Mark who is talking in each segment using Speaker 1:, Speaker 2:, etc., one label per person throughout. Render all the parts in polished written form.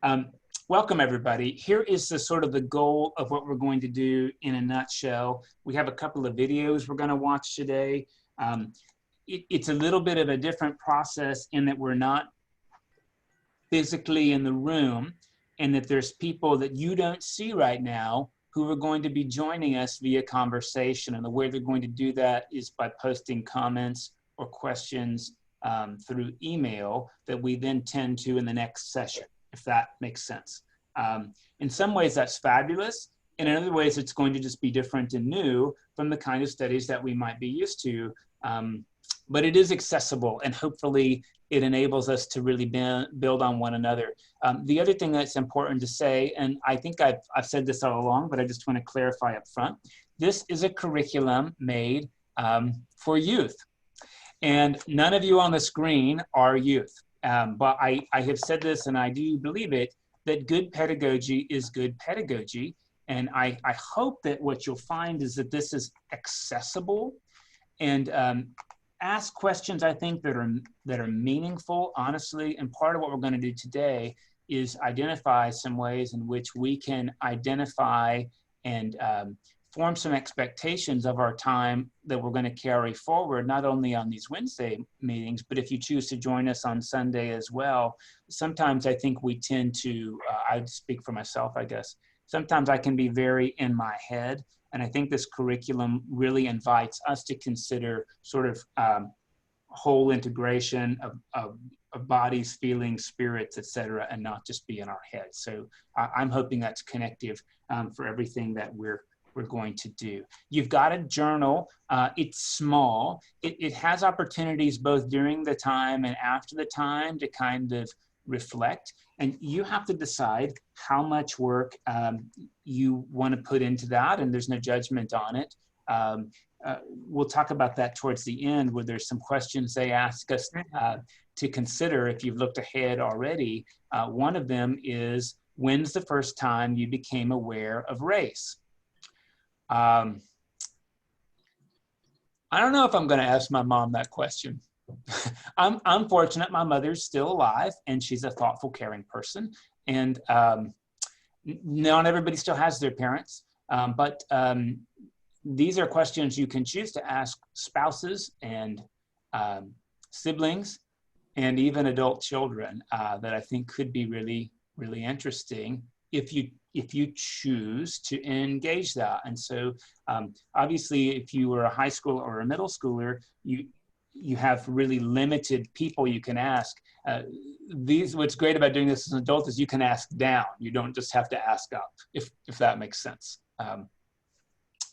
Speaker 1: Welcome everybody. Here is the sort of the goal of what we're going to do in a nutshell. We have a couple of videos we're going to watch today. It's a little bit of a different process in that we're not physically in the room, and that there's people that you don't see right now who are going to be joining us via conversation. And the way they're going to do that is by posting comments or questions through email that we then tend to in the next session, if that makes sense. In some ways that's fabulous, and in other ways it's going to just be different and new from the kind of studies that we might be used to. But it is accessible, and hopefully it enables us to really build on one another. The other thing that's important to say, and I think I've said this all along, but I just want to clarify up front, this is a curriculum made for youth. And none of you on the screen are youth. But I have said this, and I do believe it, that good pedagogy is good pedagogy. And I hope that what you'll find is that this is accessible and ask questions, I think, that are meaningful, honestly. And part of what we're going to do today is identify some ways in which we can identify and form some expectations of our time that we're going to carry forward, not only on these Wednesday meetings, but if you choose to join us on Sunday as well. Sometimes I think we tend to, I'd speak for myself, I guess, sometimes I can be very in my head. And I think this curriculum really invites us to consider sort of whole integration of bodies, feelings, spirits, et cetera, and not just be in our heads. So I'm hoping that's connective for everything that we're going to do. You've got a journal. It's small. It has opportunities both during the time and after the time to kind of reflect. And you have to decide how much work you want to put into that, and there's no judgment on it. We'll talk about that towards the end, where there's some questions they ask us to consider if you've looked ahead already. One of them is, when's the first time you became aware of race? I don't know if I'm going to ask my mom that question. I'm fortunate my mother's still alive, and she's a thoughtful, caring person. And not everybody still has their parents, but these are questions you can choose to ask spouses and siblings and even adult children that I think could be really, really interesting if you choose to engage that. And so obviously, if you were a high school or a middle schooler, you have really limited people you can ask. What's great about doing this as an adult is you can ask down. You don't just have to ask up, if that makes sense.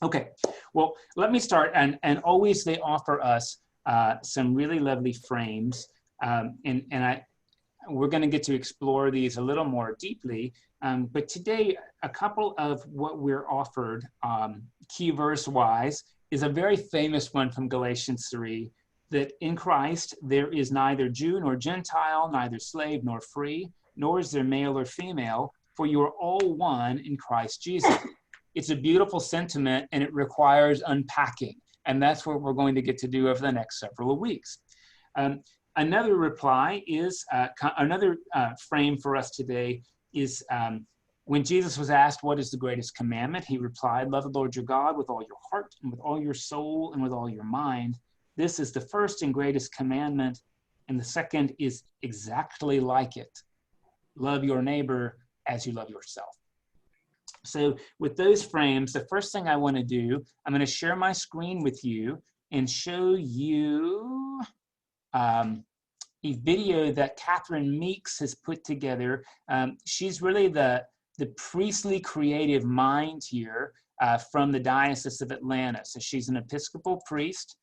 Speaker 1: Okay, well, let me start. And always they offer us some really lovely frames. We're going to get to explore these a little more deeply. But today, a couple of what we're offered, key verse-wise, is a very famous one from Galatians 3, that in Christ there is neither Jew nor Gentile, neither slave nor free, nor is there male or female, for you are all one in Christ Jesus. It's a beautiful sentiment, and it requires unpacking. And that's what we're going to get to do over the next several weeks. Another reply is, another frame for us today is when Jesus was asked, what is the greatest commandment? He replied, love the Lord your God with all your heart and with all your soul and with all your mind. This is the first and greatest commandment, and the second is exactly like it. Love your neighbor as you love yourself. So with those frames, the first thing I want to do, I'm going to share my screen with you and show you a video that Catherine Meeks has put together. She's really the priestly creative mind here from the Diocese of Atlanta. So she's an Episcopal priest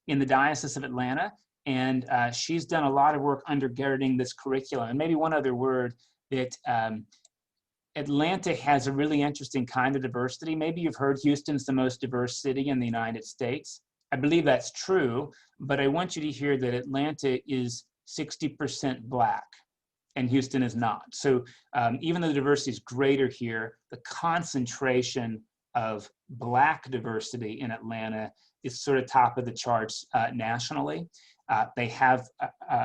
Speaker 1: in the Diocese of Atlanta, and she's done a lot of work undergirding this curriculum. And maybe one other word, that Atlanta has a really interesting kind of diversity. Maybe you've heard Houston's the most diverse city in the United States. I believe that's true, but I want you to hear that Atlanta is 60% Black and Houston is not. So even though the diversity is greater here, the concentration of Black diversity in Atlanta is sort of top of the charts nationally. They have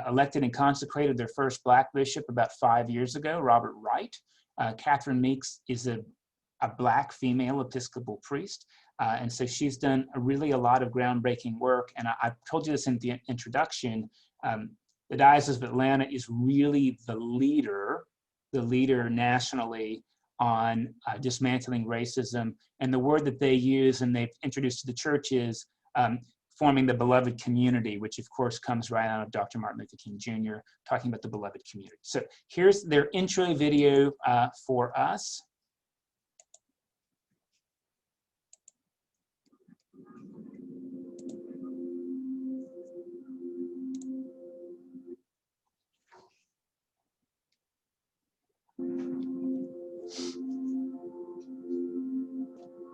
Speaker 1: elected and consecrated their first Black bishop about 5 years ago, Robert Wright. Catherine Meeks is a Black female Episcopal priest. And so she's done really a lot of groundbreaking work. And I told you this in the introduction. The Diocese of Atlanta is really the leader nationally on dismantling racism. And the word that they use and they've introduced to the church is forming the beloved community, which of course comes right out of Dr. Martin Luther King Jr. talking about the beloved community. So here's their intro video for us.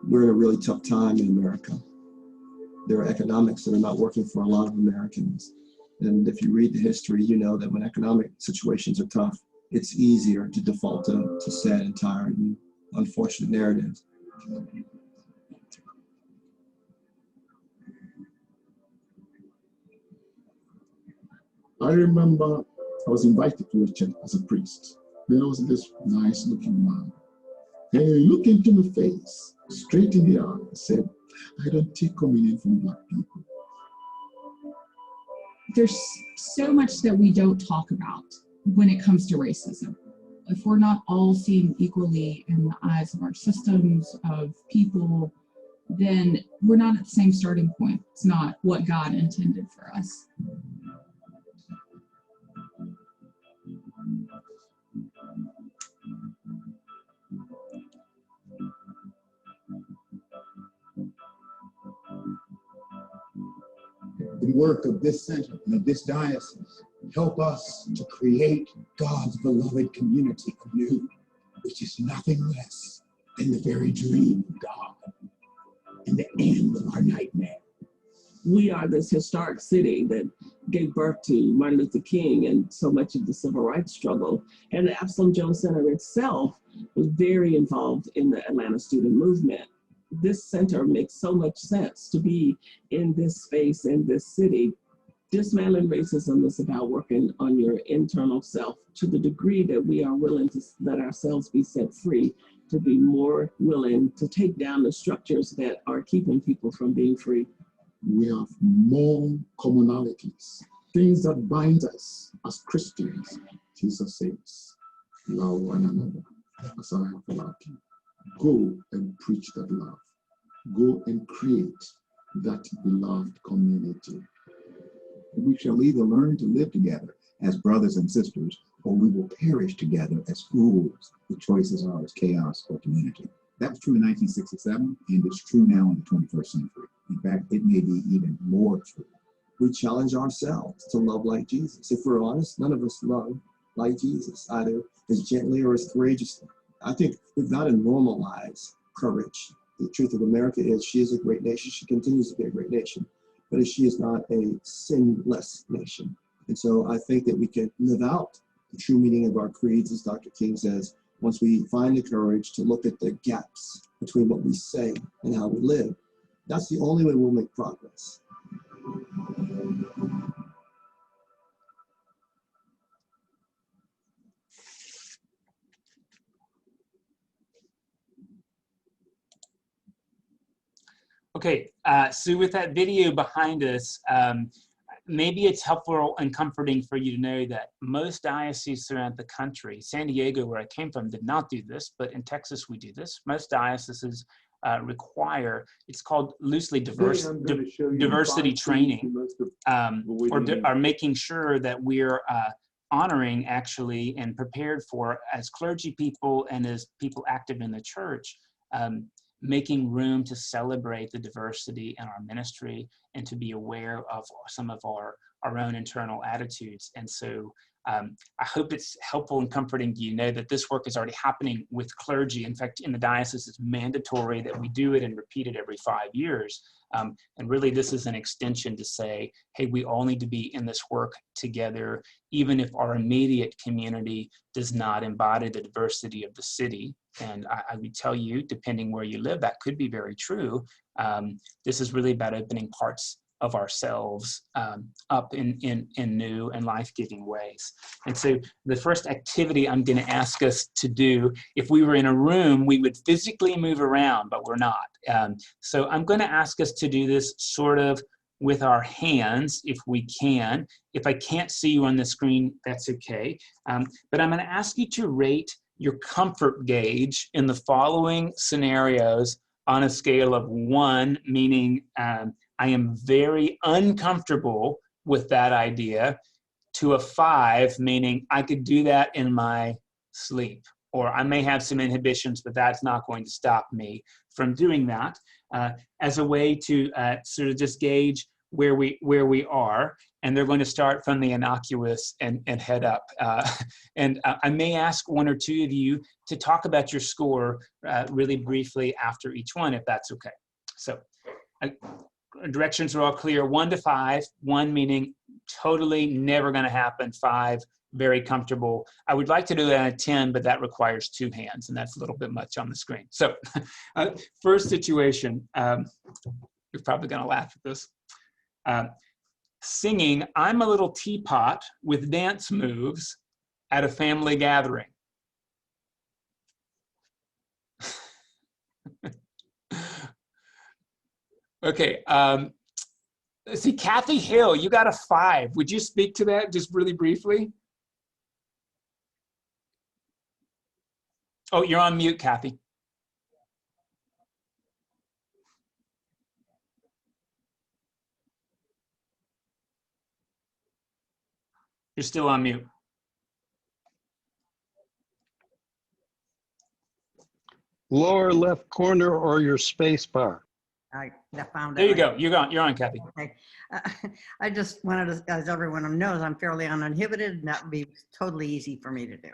Speaker 2: We're in a really tough time in America. There are economics that are not working for a lot of Americans. And if you read the history, you know that when economic situations are tough, it's easier to default to sad and tired and unfortunate narratives.
Speaker 3: I remember I was invited to a church as a priest. There was this nice looking man. And he looked into my face, straight in the eye, and said, I don't take communion from Black people.
Speaker 4: There's so much that we don't talk about when it comes to racism. If we're not all seen equally in the eyes of our systems, of people, then we're not at the same starting point. It's not what God intended for us.
Speaker 3: The work of this center and of this diocese help us to create God's beloved community anew, which is nothing less than the very dream of God and the end of our nightmare.
Speaker 5: We are this historic city that gave birth to Martin Luther King and so much of the civil rights struggle. And the Absalom Jones Center itself was very involved in the Atlanta student movement. This center makes so much sense to be in this space, in this city. Dismantling racism is about working on your internal self to the degree that we are willing to let ourselves be set free, to be more willing to take down the structures that are keeping people from being free.
Speaker 3: We have more commonalities, things that bind us as Christians. Jesus says, love one another as I have loved you. Go and preach that love. Go and create that beloved community.
Speaker 6: We shall either learn to live together as brothers and sisters, or we will perish together as fools. The choices are as chaos or community. That was true in 1967, and it's true now in the 21st century. In fact, it may be even more true.
Speaker 2: We challenge ourselves to love like Jesus. If we're honest, none of us love like Jesus, either as gently or as courageously. I think we've got to normalize courage. The truth of America is she is a great nation. She continues to be a great nation, but she is not a sinless nation. And so I think that we can live out the true meaning of our creeds, as Dr. King says, once we find the courage to look at the gaps between what we say and how we live. That's the only way we'll make progress.
Speaker 1: Okay, so with that video behind us, maybe it's helpful and comforting for you to know that most dioceses throughout the country, San Diego, where I came from, did not do this, but in Texas we do this. Most dioceses require, it's called loosely diversity training, or are making sure that we're honoring actually and prepared for, as clergy people and as people active in the church, making room to celebrate the diversity in our ministry and to be aware of some of our own internal attitudes. And so I hope it's helpful and comforting to you know that this work is already happening with clergy. In fact, in the diocese, it's mandatory that we do it and repeat it every 5 years. And really, this is an extension to say, hey, we all need to be in this work together, even if our immediate community does not embody the diversity of the city. And I would tell you, depending where you live, that could be very true. This is really about opening of ourselves up in new and life-giving ways. And so the first activity I'm going to ask us to do, if we were in a room, we would physically move around, but we're not. So I'm going to ask us to do this sort of with our hands, if we can. If I can't see you on the screen, that's okay. But I'm going to ask you to rate your comfort gauge in the following scenarios on a scale of 1, meaning I am very uncomfortable with that idea, to a 5, meaning I could do that in my sleep, or I may have some inhibitions, but that's not going to stop me from doing that, as a way to sort of just gauge where we are. And they're going to start from the innocuous and head up. And I may ask 1 or 2 of you to talk about your score really briefly after each one, if that's okay. So directions are all clear. 1 to 5, 1 meaning totally never going to happen, 5 very comfortable. I would like to do that at 10, but that requires 2 hands, and that's a little bit much on the screen. So first situation, you're probably going to laugh at this. Singing "I'm a Little Teapot" with dance moves at a family gathering. Okay, let's see, Kathy Hill, you got a 5. Would you speak to that just really briefly? Oh, you're on mute, Kathy. You're still on mute.
Speaker 7: Lower left corner or your space bar.
Speaker 8: I found it.
Speaker 1: There you go. You're on, Kathy.
Speaker 8: Okay. I just wanted to, as everyone knows, I'm fairly uninhibited, and that would be totally easy for me to do.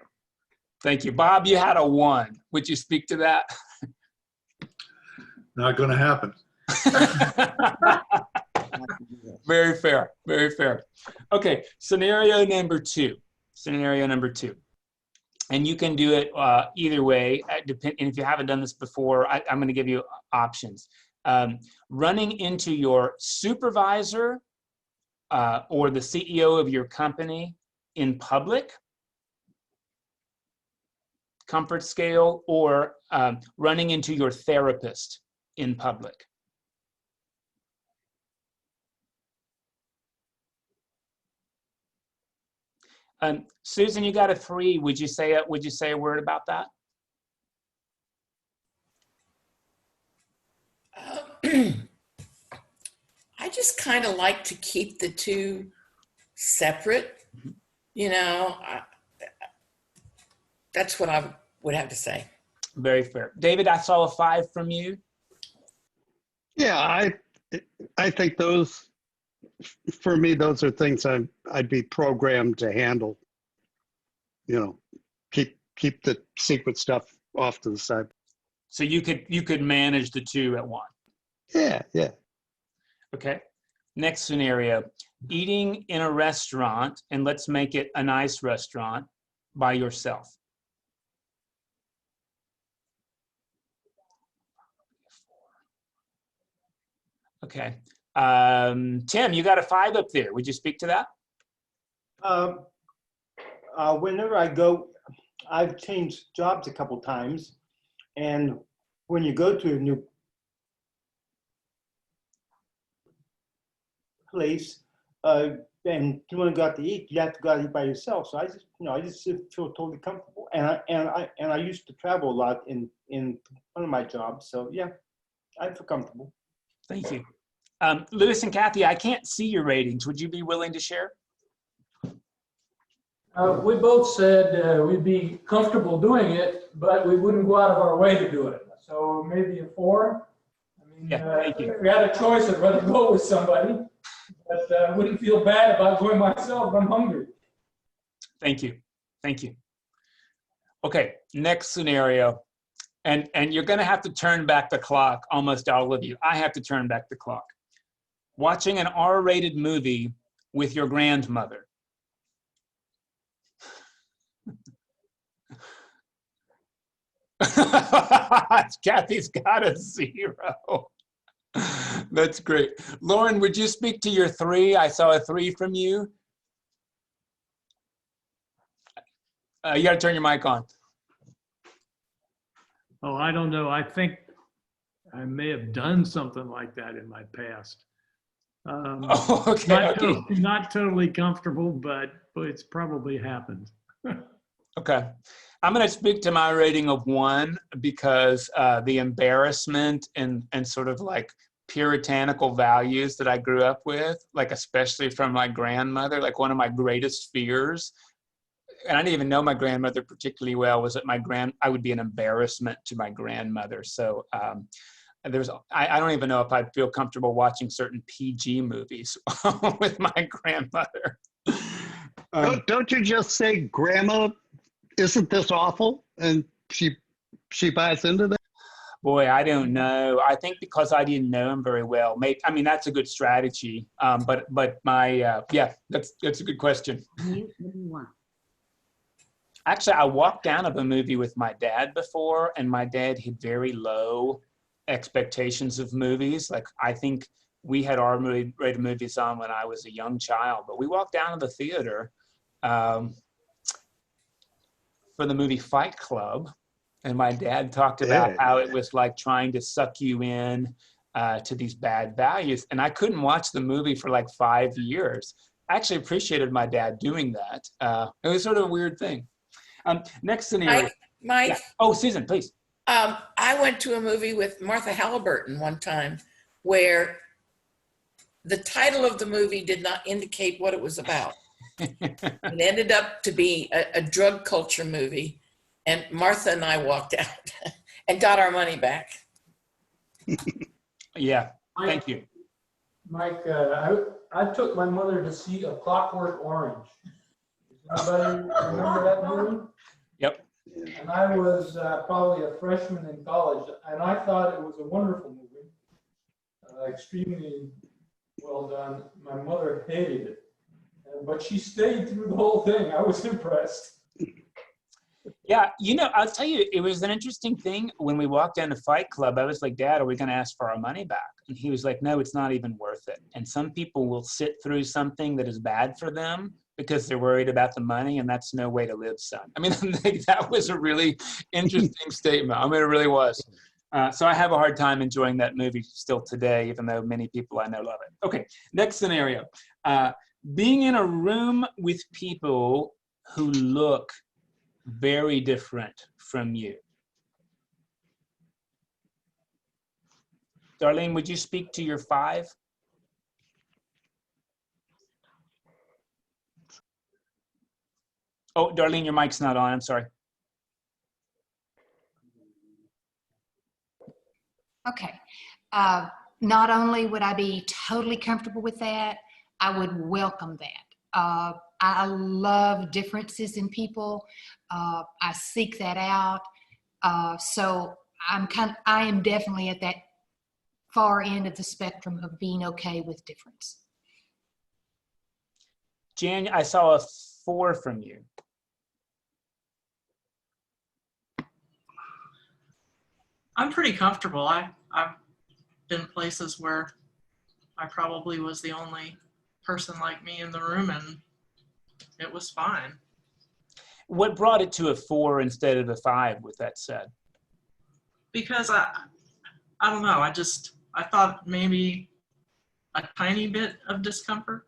Speaker 1: Thank you. Bob, you had a 1. Would you speak to that?
Speaker 9: Not going to happen.
Speaker 1: Very fair. Very fair. Okay. Scenario number 2. Scenario number 2. And you can do it either way. And if you haven't done this before, I'm going to give you options. Running into your supervisor or the CEO of your company in public, comfort scale, or running into your therapist in public. Susan, you got a 3. Would you say a word about that?
Speaker 10: I just kind of like to keep the 2 separate. You know, that's what I would have to say.
Speaker 1: Very fair. David, I saw a 5 from you.
Speaker 7: Yeah, I think those, for me, those are things I'd be programmed to handle. You know, keep the secret stuff off to the side.
Speaker 1: So you could manage the 2 at once.
Speaker 7: Yeah.
Speaker 1: Okay. Next scenario, eating in a restaurant, and let's make it a nice restaurant, by yourself. Okay. Tim, you got a 5 up there. Would you speak to that?
Speaker 11: Whenever I go, I've changed jobs a couple times, and when you go to a new place and you want to go out to eat, you have to go out and eat by yourself. So I just feel totally comfortable, and I used to travel a lot in one of my jobs. So yeah, I feel comfortable.
Speaker 1: Thank you. Lewis and Kathy, I can't see your ratings. Would you be willing to share?
Speaker 12: We both said we'd be comfortable doing it, but we wouldn't go out of our way to do it. So maybe a 4. I mean,
Speaker 1: thank you.
Speaker 12: If we had a choice, I'd rather go with somebody, but I wouldn't feel bad about going myself if I'm hungry.
Speaker 1: Thank you. Thank you. Okay, next scenario. And you're going to have to turn back the clock, almost all of you. I have to turn back the clock. Watching an R-rated movie with your grandmother. Kathy's got a 0. That's great. Lauren, would you speak to your 3? I saw a 3 from you. You got to turn your mic on.
Speaker 9: Oh, I don't know. I think I may have done something like that in my past.
Speaker 1: Oh, okay.
Speaker 9: Not totally comfortable, but it's probably happened.
Speaker 1: Okay. I'm going to speak to my rating of 1 because the embarrassment and sort of like puritanical values that I grew up with, like especially from my grandmother, like one of my greatest fears, and I didn't even know my grandmother particularly well, was that I would be an embarrassment to my grandmother. So I don't even know if I'd feel comfortable watching certain PG movies with my grandmother.
Speaker 7: Don't you just say, Grandma, isn't this awful? And she buys into that?
Speaker 1: Boy, I don't know. I think because I didn't know him very well. Maybe, I mean, that's a good strategy. But my, yeah, that's a good question. Actually, I walked out of a movie with my dad before, and my dad had very low expectations of movies. Like, I think we had R-rated movies on when I was a young child, but we walked down to the theater for the movie Fight Club, and my dad talked about how it was like trying to suck you in to these bad values, and I couldn't watch the movie for like 5 years. I actually appreciated my dad doing that. It was sort of a weird thing. Next scenario.
Speaker 10: Mike.
Speaker 1: Yeah. Oh, Susan, please.
Speaker 10: I went to a movie with Martha Halliburton one time where the title of the movie did not indicate what it was about. It ended up to be a drug culture movie, and Martha and I walked out and got our money back.
Speaker 1: Yeah, thank you.
Speaker 12: Mike, I took my mother to see A Clockwork Orange. Does anybody remember that movie?
Speaker 1: Yep.
Speaker 12: And I was probably a freshman in college, and I thought it was a wonderful movie, extremely well done. My mother hated it, but she stayed through the whole thing. I was impressed.
Speaker 1: Yeah, you know, I'll tell you, it was an interesting thing. When we walked down to Fight Club, I was like, Dad, are we going to ask for our money back? And he was like, no, it's not even worth it. And some people will sit through something that is bad for them because they're worried about the money, and that's no way to live, son. I mean, that was a really interesting statement. I mean, it really was. So I have a hard time enjoying that movie still today, even though many people I know love it. Okay, next scenario. Being in a room with people who look very different from you. Darlene, would you speak to your 5? Oh, Darlene, your mic's not on. I'm sorry.
Speaker 13: Okay. Not only would I be totally comfortable with that, I would welcome that. I love differences in people. I seek that out. So I am definitely at that far end of the spectrum of being okay with difference.
Speaker 1: Jan, I saw a 4 from you.
Speaker 14: I'm pretty comfortable. I've been places where I probably was the only person like me in the room, and it was fine.
Speaker 1: What brought it to a 4 instead of a 5, with that said?
Speaker 14: Because I don't know, I thought maybe a tiny bit of discomfort.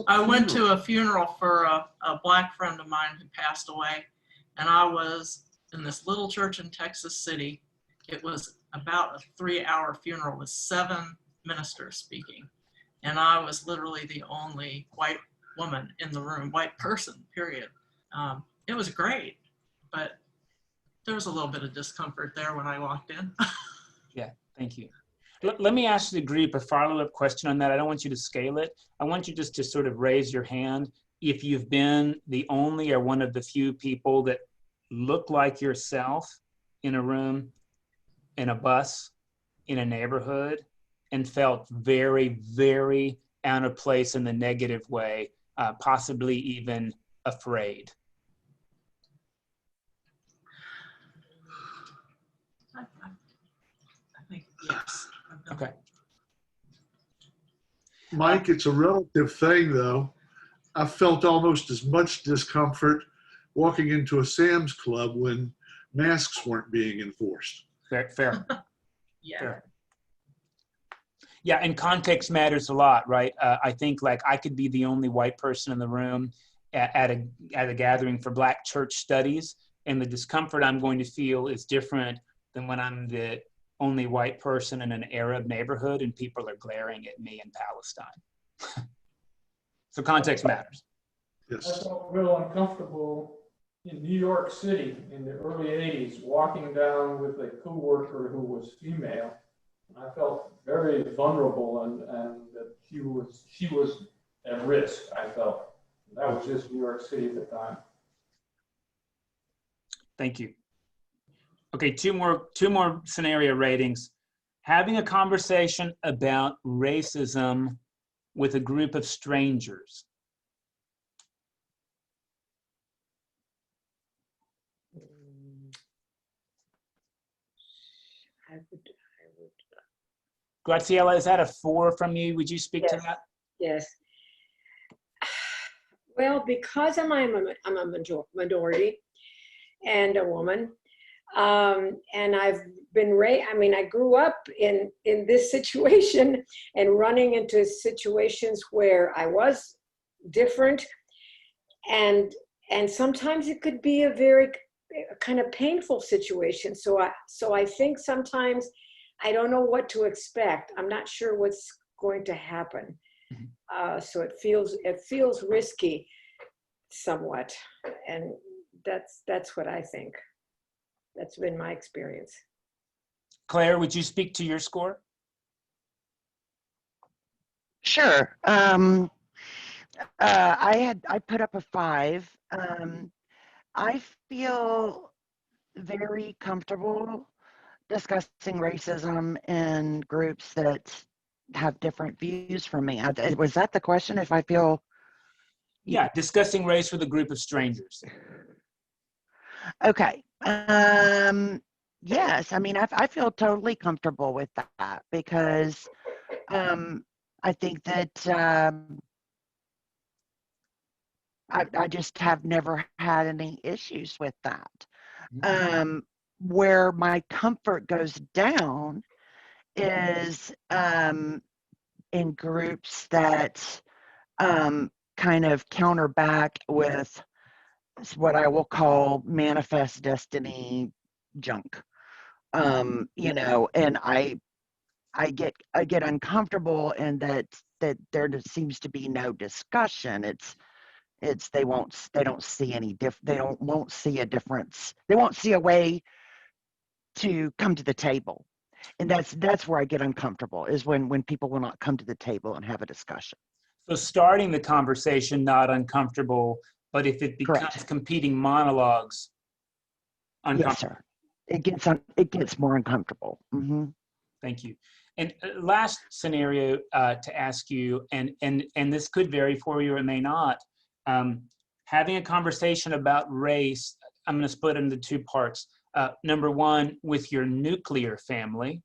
Speaker 14: I went to a funeral for a Black friend of mine who passed away, and I was in this little church in Texas City. It was about a 3-hour funeral with 7 ministers speaking, and I was literally the only white woman in the room, white person, period. It was great, but there was a little bit of discomfort there when I walked in.
Speaker 1: Yeah, thank you. Let me ask the group a follow-up question on that. I don't want you to scale it. I want you just to sort of raise your hand if you've been the only or one of the few people that look like yourself in a room, in a bus, in a neighborhood, and felt very, very out of place in the negative way, possibly even afraid.
Speaker 14: I think yes.
Speaker 1: Okay.
Speaker 15: Mike, it's a relative thing, though. I felt almost as much discomfort walking into a Sam's Club when masks weren't being enforced.
Speaker 1: Fair.
Speaker 14: Yeah.
Speaker 1: Fair. Yeah, and context matters a lot, right? I think like I could be the only white person in the room at a gathering for Black church studies, and the discomfort I'm going to feel is different than when I'm the only white person in an Arab neighborhood and people are glaring at me in Palestine. So context matters.
Speaker 12: I felt real uncomfortable in New York City in the early 80s, walking down with a coworker who was female. I felt very vulnerable and that she was at risk, I felt. That was just New York City at the time.
Speaker 1: Thank you. Okay, two more scenario ratings. Having a conversation about racism with a group of strangers. Graciela, is that a 4 from you? Would you speak to that?
Speaker 16: Yes. Well, because I'm a minority and a woman, and I've been raised, I mean, I grew up in this situation and running into situations where I was different, and sometimes it could be a very kind of painful situation. So I think sometimes I don't know what to expect. I'm not sure what's going to happen. So it feels risky somewhat, and that's what I think. That's been my experience.
Speaker 1: Claire, would you speak to your score?
Speaker 17: Sure. I put up a 5. I feel very comfortable discussing racism in groups that have different views from me. Was that the question? If I feel...
Speaker 1: Yeah, discussing race with a group of strangers.
Speaker 17: Okay. Yes, I mean, I feel totally comfortable with that because I think that I just have never had any issues with that. Where my comfort goes down is in groups that kind of counter back with what I will call manifest destiny junk. You know, and I get uncomfortable in that there seems to be no discussion. They won't see any won't see a difference. They won't see a way to come to the table. And that's where I get uncomfortable, is when people will not come to the table and have a discussion.
Speaker 1: So starting the conversation, not uncomfortable, but if it becomes
Speaker 17: Correct.
Speaker 1: competing monologues, uncomfortable.
Speaker 17: Yes, sir. It gets more uncomfortable. Mm-hmm.
Speaker 1: Thank you. And last scenario to ask you, and this could vary for you or it may not, having a conversation about race, I'm going to split it into 2 parts. Number 1, with your nuclear family.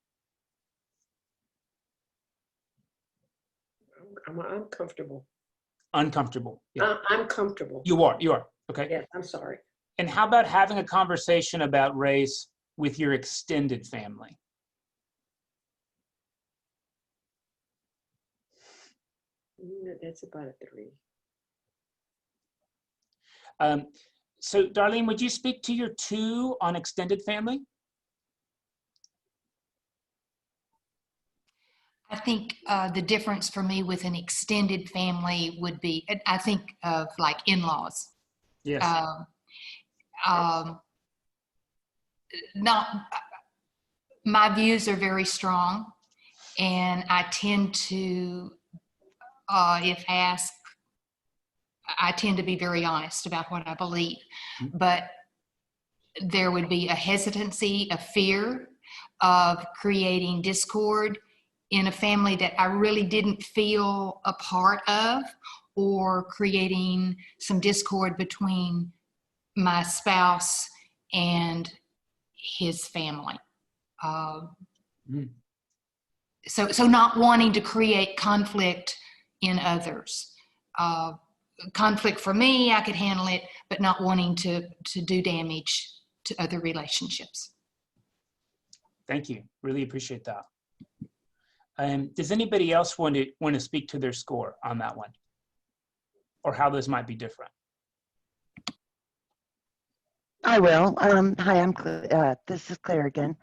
Speaker 16: I'm comfortable.
Speaker 1: Uncomfortable. Yeah.
Speaker 16: I'm comfortable.
Speaker 1: You are. Okay.
Speaker 16: Yes, I'm sorry.
Speaker 1: And how about having a conversation about race with your extended family?
Speaker 16: That's about a 3.
Speaker 1: So Darlene, would you speak to your 2 on extended family?
Speaker 13: I think the difference for me with an extended family would be, I think of like in-laws.
Speaker 1: Yes.
Speaker 13: My views are very strong, and I tend to, if asked, I tend to be very honest about what I believe. But there would be a hesitancy, a fear of creating discord in a family that I really didn't feel a part of, or creating some discord between my spouse and his family. So not wanting to create conflict in others. Conflict for me, I could handle it, but not wanting to do damage to other relationships.
Speaker 1: Thank you. Really appreciate that. Does anybody else want to speak to their score on that one, or how those might be different?
Speaker 17: I will. Hi, this is Claire again.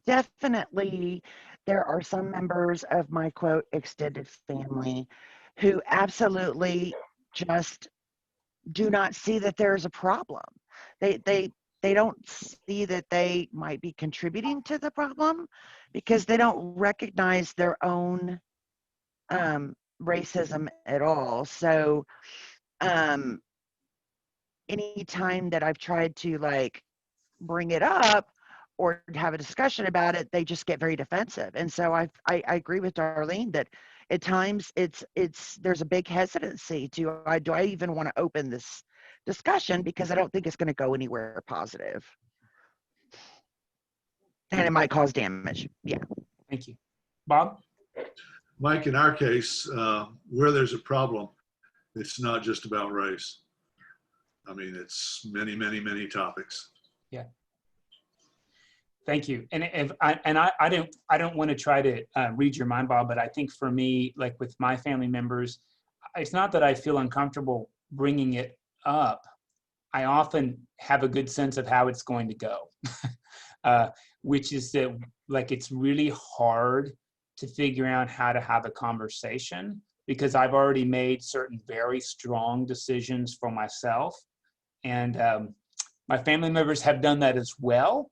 Speaker 17: Definitely, there are some members of my quote extended family who absolutely just do not see that there is a problem. They don't see that they might be contributing to the problem because they don't recognize their own racism at all. So any time that I've tried to like bring it up or have a discussion about it, they just get very defensive. And so I agree with Darlene that at times there's a big hesitancy to do I even want to open this discussion because I don't think it's going to go anywhere positive. And it might cause damage. Yeah.
Speaker 1: Thank you. Bob?
Speaker 15: Mike, in our case, where there's a problem, it's not just about race. I mean, it's many, many, many topics.
Speaker 1: Yeah. Thank you. And I don't want to try to read your mind, Bob, but I think for me, like with my family members, it's not that I feel uncomfortable bringing it up. I often have a good sense of how it's going to go, which is that like it's really hard to figure out how to have a conversation because I've already made certain very strong decisions for myself. And my family members have done that as well.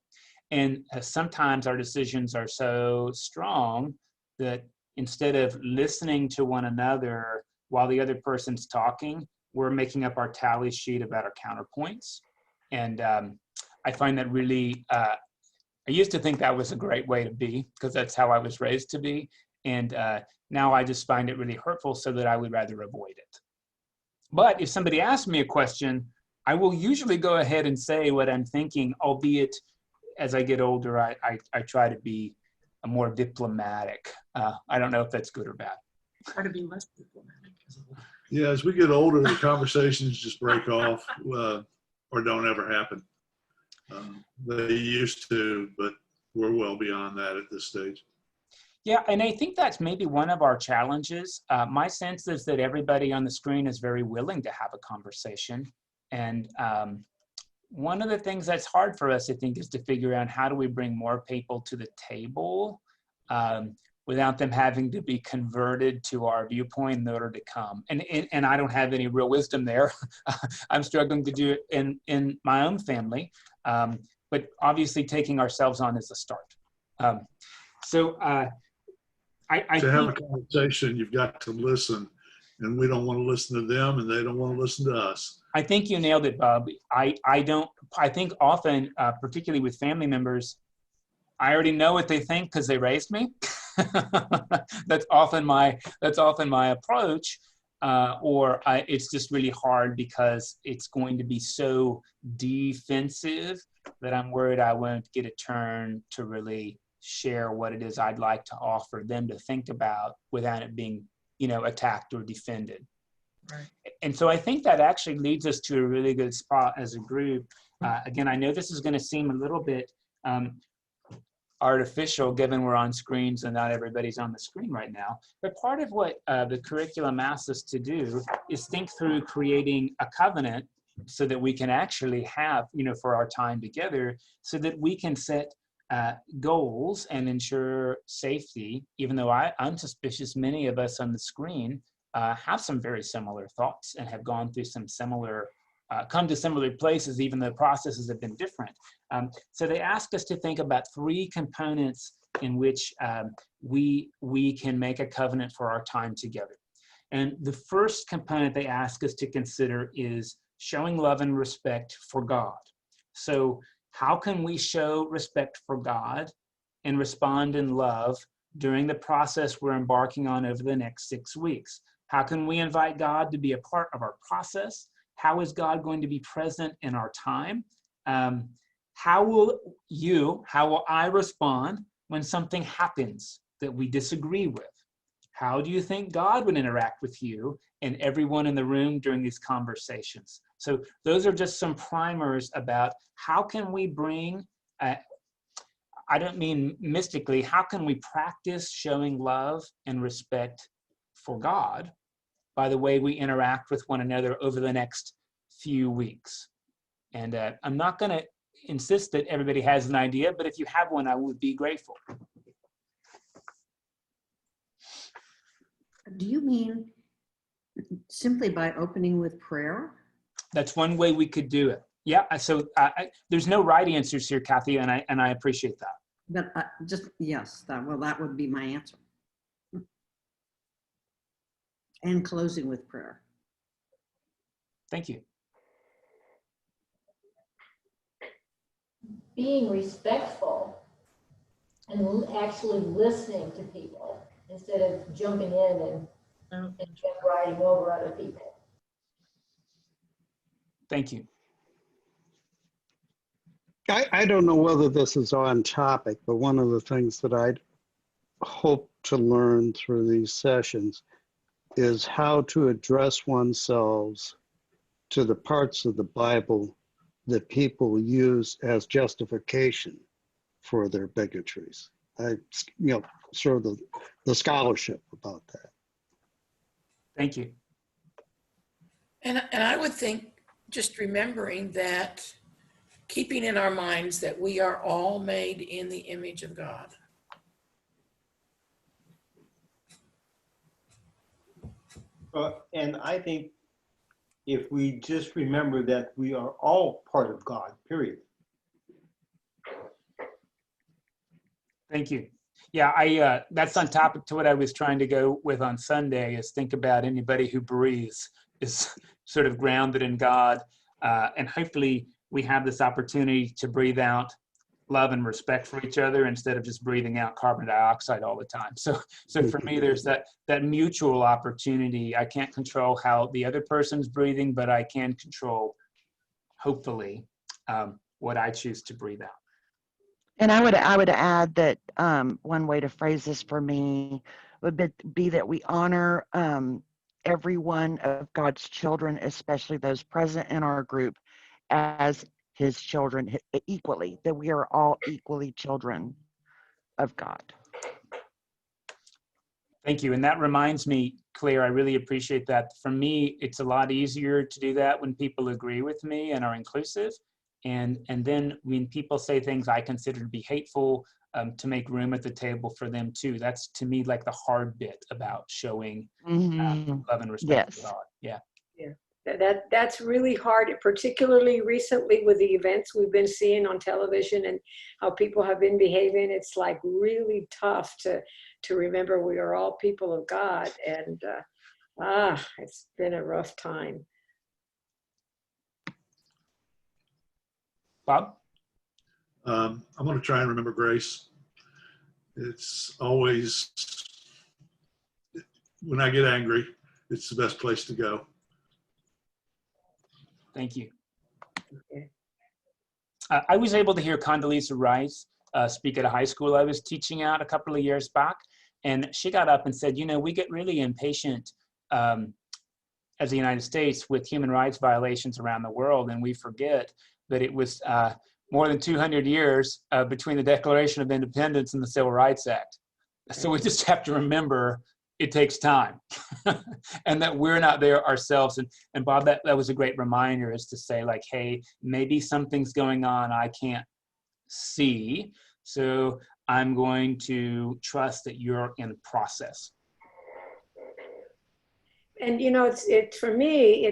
Speaker 1: And sometimes our decisions are so strong that instead of listening to one another while the other person's talking, we're making up our tally sheet about our counterpoints. And I find that really, I used to think that was a great way to be because that's how I was raised to be. And now I just find it really hurtful so that I would rather avoid it. But if somebody asks me a question, I will usually go ahead and say what I'm thinking, albeit as I get older, I try to be more diplomatic. I don't know if that's good or bad.
Speaker 14: Try to be less diplomatic.
Speaker 15: Yeah, as we get older, the conversations just break off or don't ever happen. They used to, but we're well beyond that at this stage.
Speaker 1: Yeah, and I think that's maybe one of our challenges. My sense is that everybody on the screen is very willing to have a conversation. And one of the things that's hard for us, I think, is to figure out how do we bring more people to the table without them having to be converted to our viewpoint in order to come. And I don't have any real wisdom there. I'm struggling to do it in my own family, but obviously taking ourselves on is a start. I
Speaker 15: to have a conversation, you've got to listen, and we don't want to listen to them, and they don't want to listen to us.
Speaker 1: I think you nailed it, Bob. I think often, particularly with family members, I already know what they think because they raised me. That's often my approach, it's just really hard because it's going to be so defensive that I'm worried I won't get a turn to really share what it is I'd like to offer them to think about without it being, attacked or defended.
Speaker 14: Right.
Speaker 1: And so I think that actually leads us to a really good spot as a group. Again, I know this is going to seem a little bit artificial given we're on screens and not everybody's on the screen right now. But part of what the curriculum asks us to do is think through creating a covenant so that we can actually have, for our time together, so that we can set goals and ensure safety, even though I'm suspicious many of us on the screen have some very similar thoughts and have gone through some similar, come to similar places, even though processes have been different. So they ask us to think about 3 components in which we can make a covenant for our time together. And the first component they ask us to consider is showing love and respect for God. So how can we show respect for God and respond in love during the process we're embarking on over the next 6 weeks? How can we invite God to be a part of our process? How is God going to be present in our time? How will I respond when something happens that we disagree with? How do you think God would interact with you and everyone in the room during these conversations? So those are just some primers about how can we bring, I don't mean mystically, how can we practice showing love and respect for God by the way we interact with one another over the next few weeks. And I'm not going to insist that everybody has an idea, but if you have one, I would be grateful.
Speaker 8: Do you mean simply by opening with prayer?
Speaker 1: That's one way we could do it. Yeah, so there's no right answers here, Kathy, and I appreciate that.
Speaker 8: But yes, that would be my answer. And closing with prayer.
Speaker 1: Thank you.
Speaker 18: Being respectful and actually listening to people instead of jumping in and just riding over other people.
Speaker 1: Thank you.
Speaker 7: I don't know whether this is on topic, but one of the things that I'd hope to learn through these sessions is how to address oneself to the parts of the Bible that people use as justification for their bigotries. Sort of the scholarship about that.
Speaker 1: Thank you.
Speaker 10: And I would think just remembering that, keeping in our minds that we are all made in the image of God.
Speaker 11: And I think if we just remember that we are all part of God, period.
Speaker 1: Thank you. Yeah, that's on topic to what I was trying to go with on Sunday, is think about anybody who breathes is sort of grounded in God. And hopefully we have this opportunity to breathe out love and respect for each other instead of just breathing out carbon dioxide all the time. So for me, there's that mutual opportunity. I can't control how the other person's breathing, but I can control, hopefully, what I choose to breathe out.
Speaker 17: And I would add that one way to phrase this for me would be that we honor every one of God's children, especially those present in our group, as his children equally, that we are all equally children of God.
Speaker 1: Thank you. And that reminds me, Claire, I really appreciate that. For me, it's a lot easier to do that when people agree with me and are inclusive. And then when people say things I consider to be hateful, to make room at the table for them too. That's, to me, like the hard bit about showing love and respect for God. Yeah.
Speaker 16: That's really hard, particularly recently with the events we've been seeing on television and how people have been behaving. It's like really tough to remember we are all people of God, and it's been a rough time.
Speaker 1: Bob?
Speaker 15: I'm going to try and remember grace. It's always, when I get angry, it's the best place to go.
Speaker 1: Thank you. Okay. I was able to hear Condoleezza Rice speak at a high school I was teaching at a couple of years back. And she got up and said, we get really impatient as the United States with human rights violations around the world. And we forget that it was more than 200 years between the Declaration of Independence and the Civil Rights Act. So we just have to remember it takes time and that we're not there ourselves. And Bob, that was a great reminder, is to say, like, hey, maybe something's going on I can't see. So I'm going to trust that you're in process.
Speaker 16: And it's for me,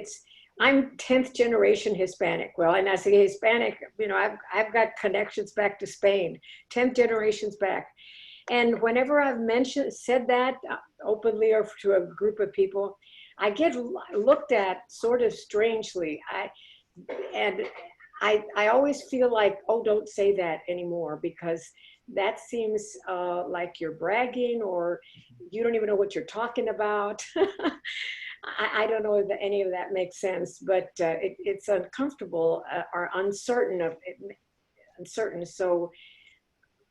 Speaker 16: I'm 10th generation Hispanic. Well, and I say Hispanic, I've got connections back to Spain, 10th generations back. And whenever I've said that openly or to a group of people, I get looked at sort of strangely. I always feel like, oh, don't say that anymore, because that seems like you're bragging, or you don't even know what you're talking about. I don't know if any of that makes sense, but it's uncomfortable or uncertain. So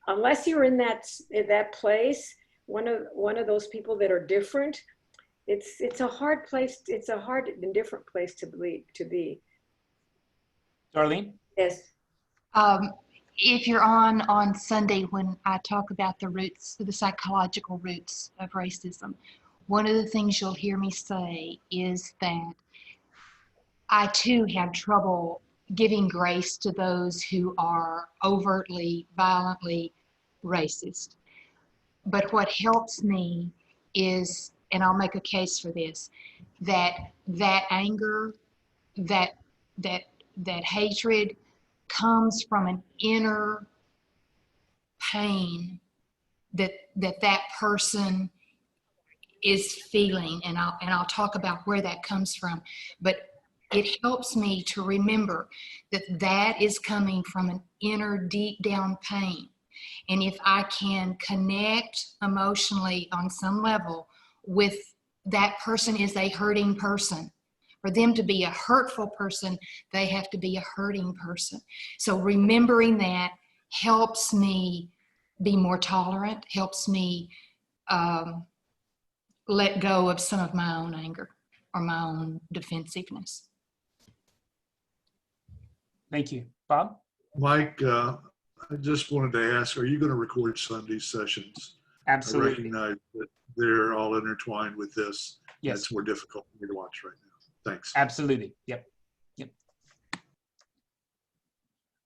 Speaker 16: unless you're in that place, one of those people that are different, it's a hard place. It's a hard and different place to be.
Speaker 1: Darlene?
Speaker 16: Yes.
Speaker 13: If you're on Sunday when I talk about the roots, the psychological roots of racism, one of the things you'll hear me say is that I too have trouble giving grace to those who are overtly, violently racist. But what helps me is, and I'll make a case for this, that anger, that hatred comes from an inner pain that person is feeling, and I'll talk about where that comes from. But it helps me to remember that is coming from an inner, deep down pain. And if I can connect emotionally on some level with that person is a hurting person. For them to be a hurtful person, they have to be a hurting person. So remembering that helps me be more tolerant, helps me let go of some of my own anger or my own defensiveness.
Speaker 1: Thank you. Bob?
Speaker 15: Mike, I just wanted to ask, are you going to record Sunday sessions?
Speaker 1: Absolutely.
Speaker 15: I recognize that they're all intertwined with this.
Speaker 1: Yes.
Speaker 15: It's more difficult for me to watch right now. Thanks.
Speaker 1: Absolutely. Yep.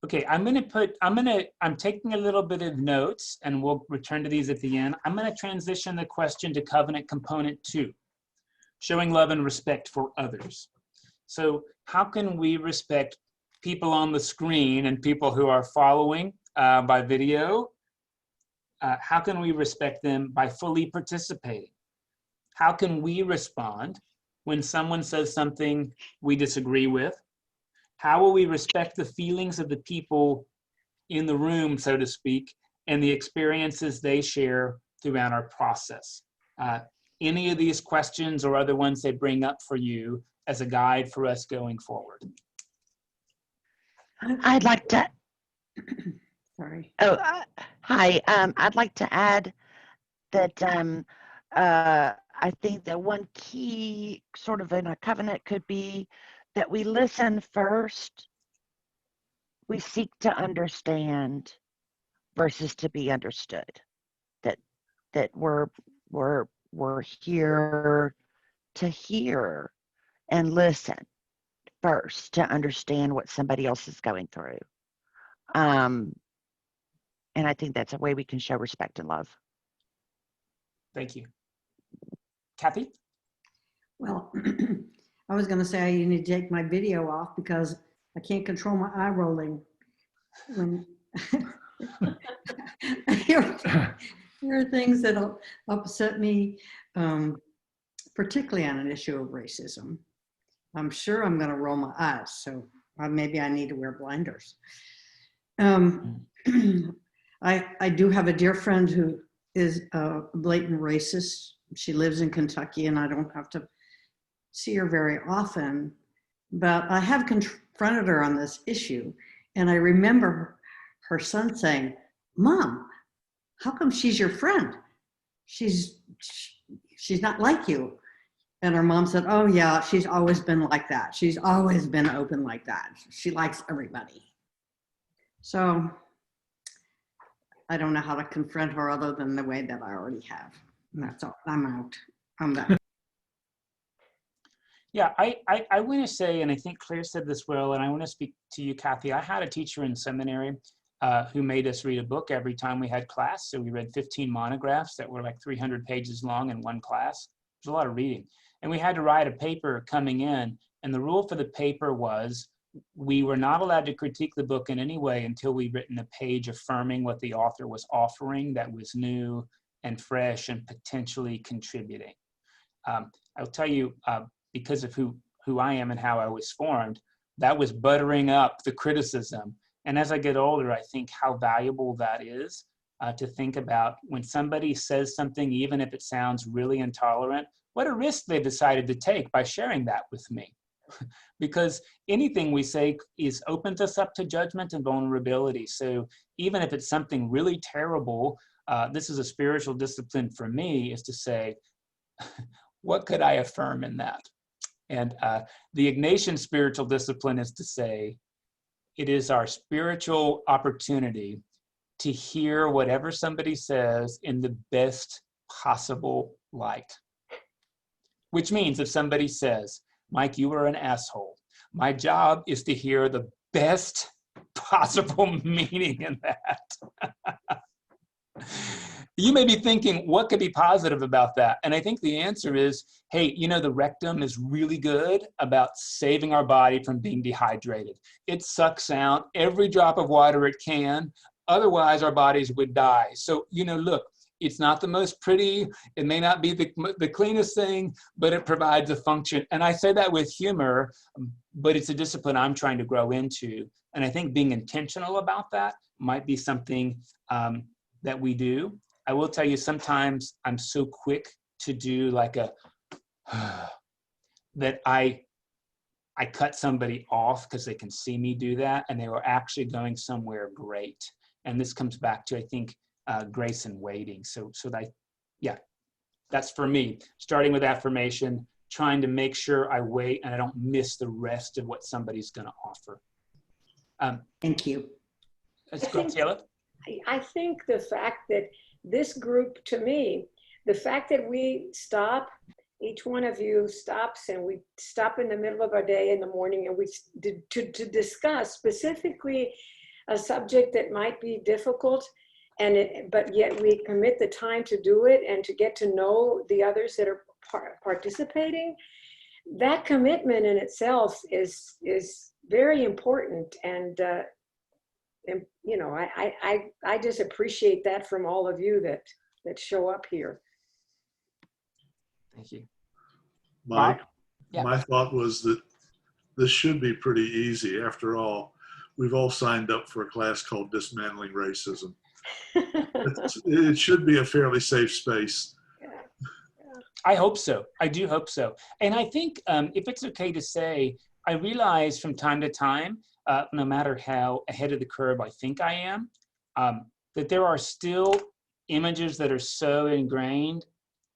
Speaker 1: Okay, I'm taking a little bit of notes and we'll return to these at the end. I'm going to transition the question to covenant component 2, showing love and respect for others. So how can we respect people on the screen and people who are following by video? How can we respect them by fully participating? How can we respond when someone says something we disagree with? How will we respect the feelings of the people in the room, so to speak, and the experiences they share throughout our process? Any of these questions or other ones they bring up for you as a guide for us going forward?
Speaker 17: I'd like to.
Speaker 8: Sorry.
Speaker 17: Oh, hi. I'd like to add that I think that one key sort of in a covenant could be that we listen first. We seek to understand versus to be understood. That we're here to hear and listen first to understand what somebody else is going through. And I think that's a way we can show respect and love.
Speaker 1: Thank you. Kathy?
Speaker 8: Well, I was going to say you need to take my video off because I can't control my eye rolling. When there are things that upset me, particularly on an issue of racism. I'm sure I'm going to roll my eyes, so maybe I need to wear blinders. I do have a dear friend who is a blatant racist. She lives in Kentucky, and I don't have to see her very often, but I have confronted her on this issue, and I remember her son saying, "Mom, how come she's your friend? She's not like you." And her mom said, "Oh yeah, she's always been like that. She's always been open like that. She likes everybody." So I don't know how to confront her other than the way that I already have. And that's all. I'm out. I'm done.
Speaker 1: Yeah, I want to say, and I think Claire said this well, and I want to speak to you, Kathy. I had a teacher in seminary who made us read a book every time we had class. So we read 15 monographs that were like 300 pages long in one class. It was a lot of reading. And we had to write a paper coming in. And the rule for the paper was we were not allowed to critique the book in any way until we'd written a page affirming what the author was offering that was new and fresh and potentially contributing. I'll tell you, because of who I am and how I was formed, that was buttering up the criticism. And as I get older, I think how valuable that is to think about when somebody says something, even if it sounds really intolerant, what a risk they've decided to take by sharing that with me. Because anything we say opens us up to judgment and vulnerability. So even if it's something really terrible, this is a spiritual discipline for me, is to say, what could I affirm in that? And the Ignatian spiritual discipline is to say, it is our spiritual opportunity to hear whatever somebody says in the best possible light. Which means if somebody says, Mike, you are an asshole, my job is to hear the best possible meaning in that. You may be thinking, what could be positive about that? And I think the answer is, hey, you know, the rectum is really good about saving our body from being dehydrated. It sucks out every drop of water it can. Otherwise, our bodies would die. So, you know, look, it's not the most pretty. It may not be the cleanest thing, but it provides a function. And I say that with humor, but it's a discipline I'm trying to grow into. And I think being intentional about that might be something that we do. I will tell you, sometimes I'm so quick to do like a, that I cut somebody off because they can see me do that, and they were actually going somewhere great. And this comes back to, I think, grace and waiting. So that, yeah, that's for me, starting with affirmation, trying to make sure I wait and I don't miss the rest of what somebody's going to offer.
Speaker 8: Thank you.
Speaker 1: Let's go, Taylor.
Speaker 16: I think the fact that this group, to me, the fact that we stop, each one of you stops, and we stop in the middle of our day in the morning, and we to discuss specifically a subject that might be difficult, but yet we commit the time to do it and to get to know the others that are participating. That commitment in itself is very important, and you know, I just appreciate that from all of you that show up here.
Speaker 1: Thank you.
Speaker 15: Mike,
Speaker 1: yeah.
Speaker 15: My thought was that this should be pretty easy. After all, we've all signed up for a class called Dismantling Racism. It should be a fairly safe space.
Speaker 1: I hope so. I do hope so. And I think if it's okay to say, I realize from time to time, no matter how ahead of the curve I think I am, that there are still images that are so ingrained.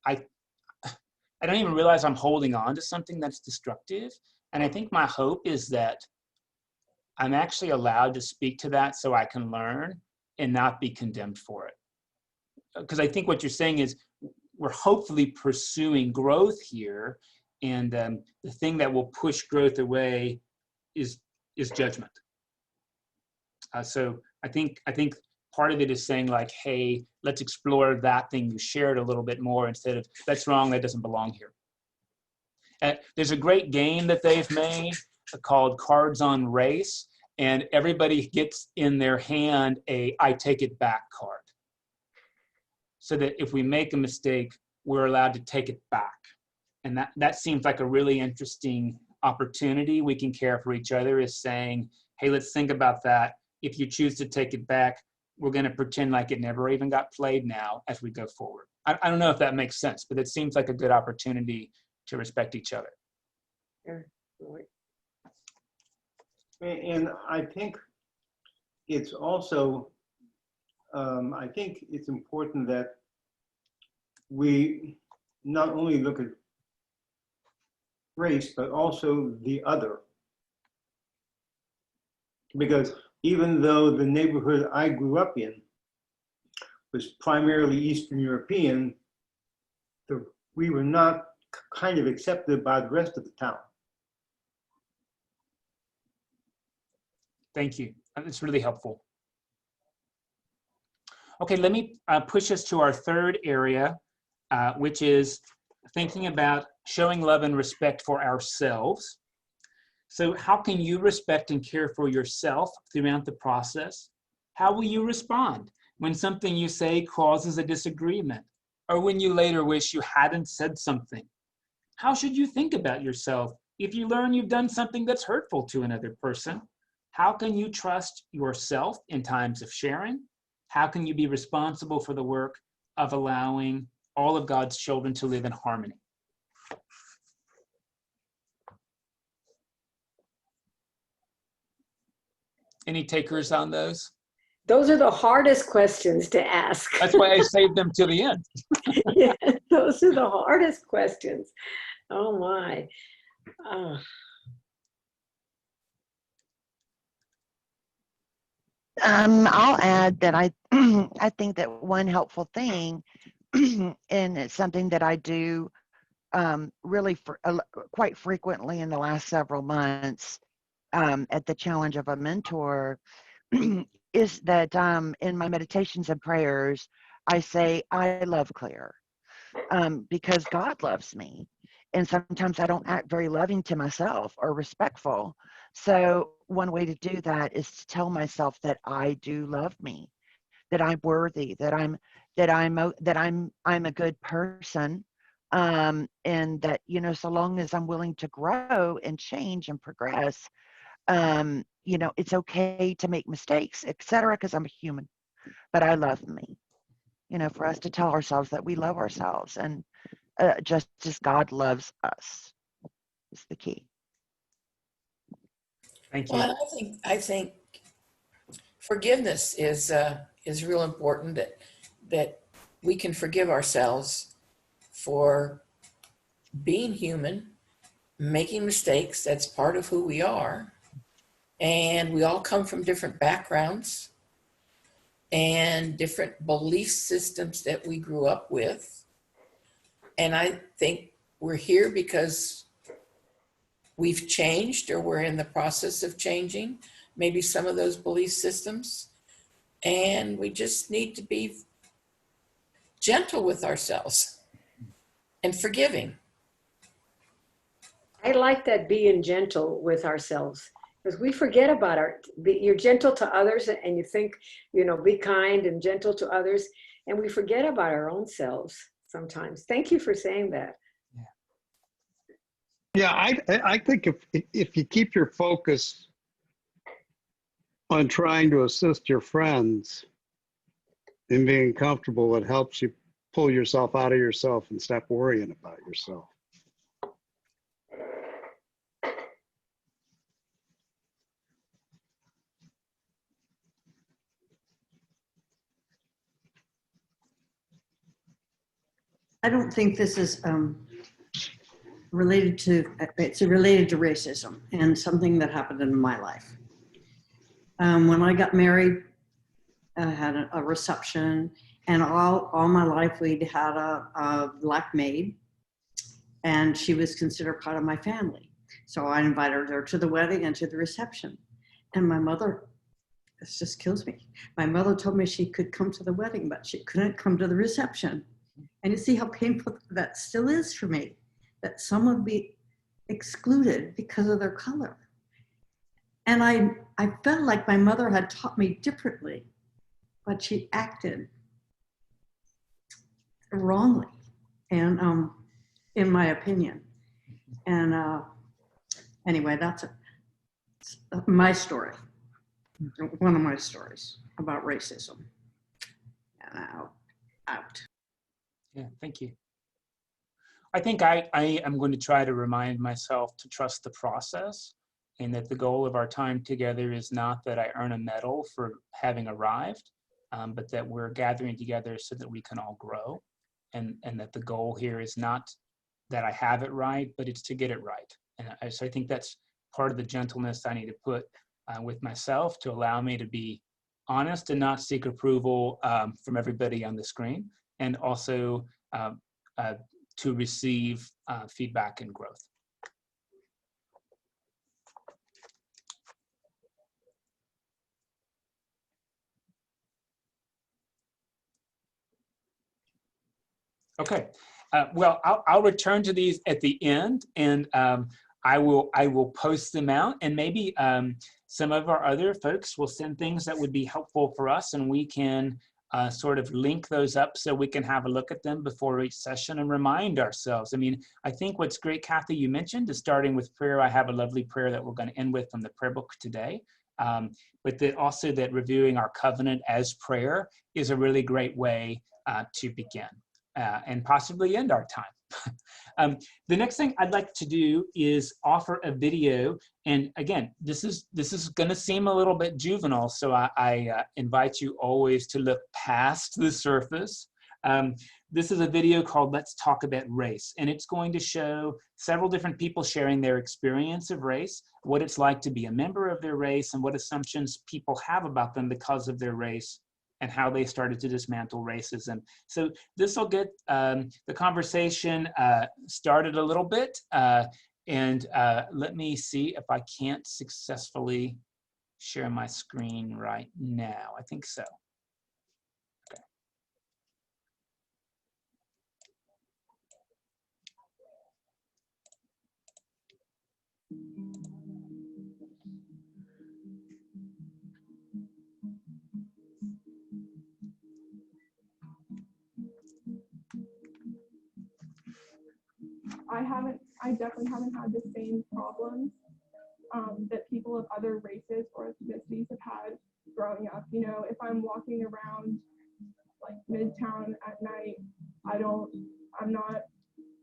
Speaker 1: I don't even realize I'm holding on to something that's destructive. And I think my hope is that I'm actually allowed to speak to that so I can learn and not be condemned for it. Because I think what you're saying is we're hopefully pursuing growth here, and the thing that will push growth away is judgment. So I think part of it is saying like, hey, let's explore that thing you shared a little bit more instead of that's wrong, that doesn't belong here. There's a great game that they've made called Cards on Race, and everybody gets in their hand a I take it back card. So that if we make a mistake, we're allowed to take it back. And that seems like a really interesting opportunity we can care for each other, is saying, hey, let's think about that. If you choose to take it back, we're going to pretend like it never even got played now as we go forward. I don't know if that makes sense, but it seems like a good opportunity to respect each other.
Speaker 11: And I think it's also, I think it's important that we not only look at race, but also the other. Because even though the neighborhood I grew up in was primarily Eastern European, we were not kind of accepted by the rest of the town.
Speaker 1: Thank you. That's really helpful. Okay, let me push us to our third area, which is thinking about showing love and respect for ourselves. So how can you respect and care for yourself throughout the process? How will you respond when something you say causes a disagreement, or when you later wish you hadn't said something? How should you think about yourself if you learn you've done something that's hurtful to another person? How can you trust yourself in times of sharing? How can you be responsible for the work of allowing all of God's children to live in harmony? Any takers on those?
Speaker 16: Those are the hardest questions to ask.
Speaker 1: That's why I saved them till the end.
Speaker 16: Yeah, those are the hardest questions. Oh my.
Speaker 17: I'll add that I I think that one helpful thing, and it's something that I do really quite frequently in the last several months at the challenge of a mentor, is that in my meditations and prayers, I say, I love Claire, because God loves me. And sometimes I don't act very loving to myself or respectful. So one way to do that is to tell myself that I do love me, that I'm worthy, that I'm a good person, and that, you know, so long as I'm willing to grow and change and progress, you know, it's okay to make mistakes, etc., because I'm a human, but I love me. You know, for us to tell ourselves that we love ourselves, and just as God loves us is the key.
Speaker 1: Thank you.
Speaker 10: Well, I think forgiveness is real important, that we can forgive ourselves for being human, making mistakes. That's part of who we are. And we all come from different backgrounds and different belief systems that we grew up with. And I think we're here because we've changed, or we're in the process of changing maybe some of those belief systems. And we just need to be gentle with ourselves and forgiving.
Speaker 16: I like that, being gentle with ourselves, because we forget about you're gentle to others and you think, you know, be kind and gentle to others, and we forget about our own selves sometimes. Thank you for saying that.
Speaker 7: Yeah, I think if you keep your focus on trying to assist your friends in being comfortable, it helps you pull yourself out of yourself and stop worrying about yourself.
Speaker 8: I don't think this is related to racism and something that happened in my life. When I got married, I had a reception, and all my life we'd had a black maid, and she was considered part of my family. So I invited her to the wedding and to the reception. And my mother, this just kills me. My mother told me she could come to the wedding, but she couldn't come to the reception. And you see how painful that still is for me, that someone be excluded because of their color. And I felt like my mother had taught me differently, but she acted wrongly, and in my opinion. And anyway, that's my story, one of my stories about racism. And out.
Speaker 1: Yeah, thank you. I think I am going to try to remind myself to trust the process, and that the goal of our time together is not that I earn a medal for having arrived, but that we're gathering together so that we can all grow, and that the goal here is not that I have it right, but it's to get it right. And so I think that's part of the gentleness I need to put with myself, to allow me to be honest and not seek approval from everybody on the screen, and also to receive feedback and growth. Okay, well, I'll return to these at the end, and I will post them out, and maybe some of our other folks will send things that would be helpful for us, and we can sort of link those up so we can have a look at them before each session and remind ourselves. I mean, I think what's great, Kathy, you mentioned, is starting with prayer. I have a lovely prayer that we're going to end with from the prayer book today. But that also that reviewing our covenant as prayer is a really great way to begin and possibly end our time. The next thing I'd like to do is offer a video. And again, this is going to seem a little bit juvenile, so I invite you always to look past the surface. This is a video called Let's Talk About Race, and it's going to show several different people sharing their experience of race, what it's like to be a member of their race, and what assumptions people have about them because of their race, and how they started to dismantle racism. So this will get the conversation started a little bit, and let me see if I can't successfully share my screen right now. I think so.
Speaker 19: I definitely haven't had the same problems that people of other races or ethnicities have had growing up. You know, if I'm walking around like Midtown at night, I'm not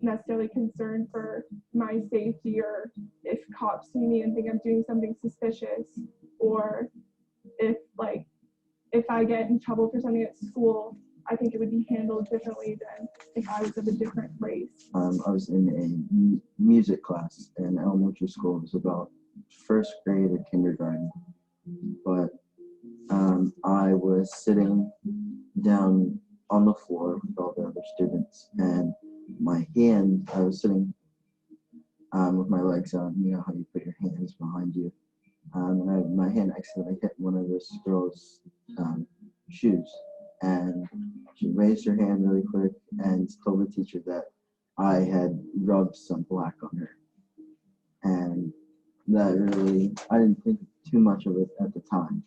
Speaker 19: necessarily concerned for my safety, or if cops see me and think I'm doing something suspicious, or if I get in trouble for something at school, I think it would be handled differently than if I was of a different race.
Speaker 20: I was in a music class in elementary school. It was about first grade or kindergarten. But I was sitting down on the floor with all the other students, and I was sitting with my legs on, you know how you put your hands behind you. And my hand accidentally hit one of this girl's shoes. And she raised her hand really quick and told the teacher that I had rubbed some black on her. And that really, I didn't think too much of it at the time,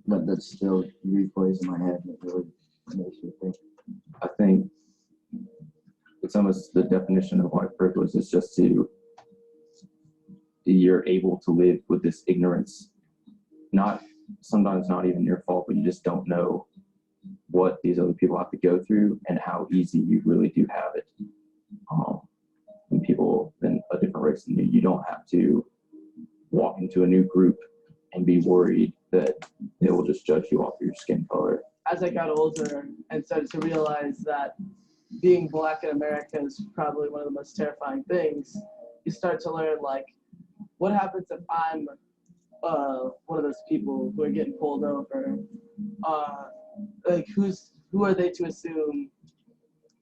Speaker 20: but that still replays in my head, and it really makes me think.
Speaker 21: I think it's almost the definition of white privilege is just you're able to live with this ignorance, sometimes not even your fault, but you just don't know what these other people have to go through and how easy you really do have it. When people in a different race than you don't have to walk into a new group and be worried that they will just judge you off your skin color.
Speaker 22: As I got older and started to realize that being Black in America is probably one of the most terrifying things, you start to learn, like, what happens if I'm one of those people who are getting pulled over? Like, who are they to assume,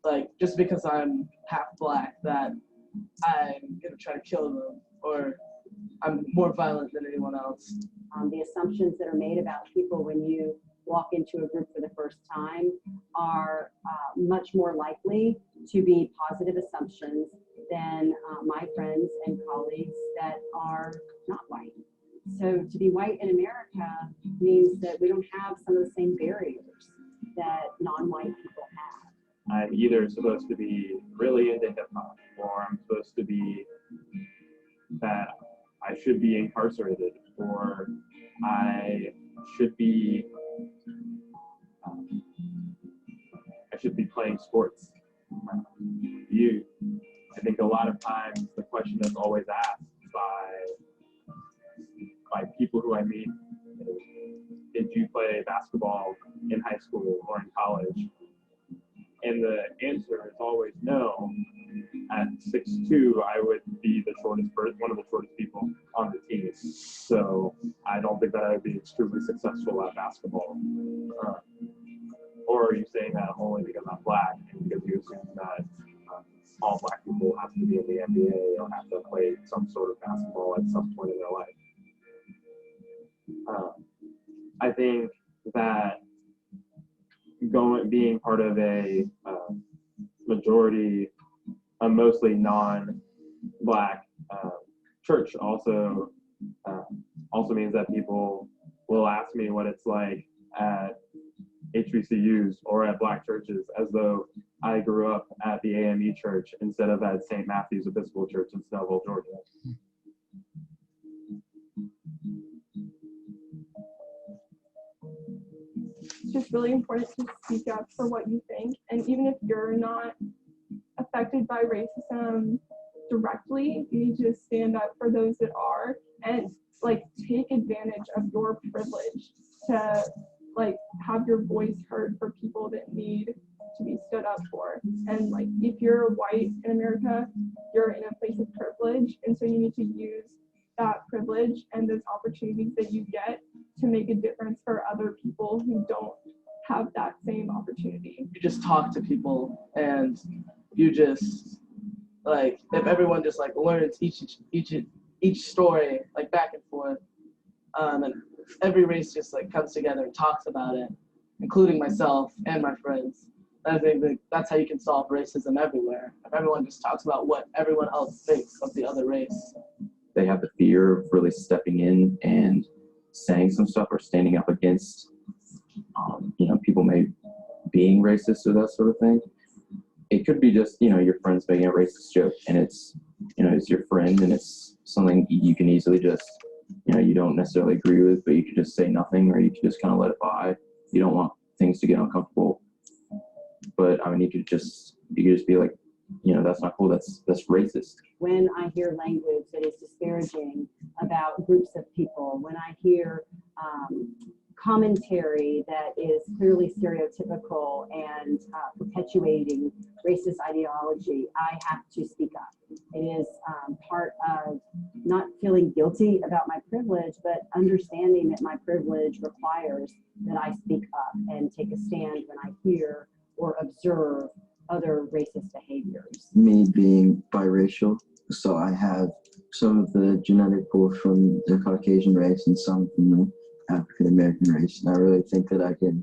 Speaker 22: like, just because I'm half Black, that I'm gonna try to kill them, or I'm more violent than anyone else?
Speaker 23: The assumptions that are made about people when you walk into a group for the first time are much more likely to be positive assumptions than my friends and colleagues that are not white. So to be white in America means that we don't have some of the same barriers that non-white people have.
Speaker 21: I'm either supposed to be really into hip hop, or I'm supposed to be that I should be incarcerated, or I should be playing sports. I think a lot of times the question is always asked by people who I meet is, did you play basketball in high school or in college? And the answer is always no. At 6'2", I would be one of the shortest people on the team. So I don't think that I would be extremely successful at basketball. Or are you saying that only because I'm Black, and because you assume that all Black people have to be in the NBA or have to play some sort of basketball at some point in their life? I think that being part of a majority, a mostly non-Black church also means that people will ask me what it's like at HBCUs or at Black churches, as though I grew up at the AME church instead of at St. Matthew's Episcopal Church in Snellville, Georgia.
Speaker 19: It's just really important to speak up for what you think, and even if you're not affected by racism directly. You need to stand up for those that are, and like take advantage of your privilege to like have your voice heard for people that need to be stood up for. And like if you're white in America, you're in a place of privilege, and so you need to use that privilege and those opportunities that you get to make a difference for other people who don't have that same opportunity.
Speaker 22: You just talk to people, and you just like, if everyone just like learns each story like back and forth, and every race just like comes together and talks about it, including myself and my friends. I think that that's how you can solve racism everywhere. If everyone just talks about what everyone else thinks of the other race.
Speaker 21: They have the fear of really stepping in and saying some stuff or standing up against, people being racist or that sort of thing. It could be just, your friend's making a racist joke, and it's your friend, and it's something you can easily just, you don't necessarily agree with, but you could just say nothing, or you could just kind of let it by. You don't want things to get uncomfortable. But I mean, you could just be like, that's not cool. That's racist.
Speaker 23: When I hear language that is disparaging about groups of people, when I hear commentary that is clearly stereotypical and perpetuating racist ideology, I have to speak up. It is part of not feeling guilty about my privilege, but understanding that my privilege requires that I speak up and take a stand when I hear or observe other racist behaviors.
Speaker 20: Me being biracial, so I have some of the genetic pool from the Caucasian race and some from the African American race, and I really think that I can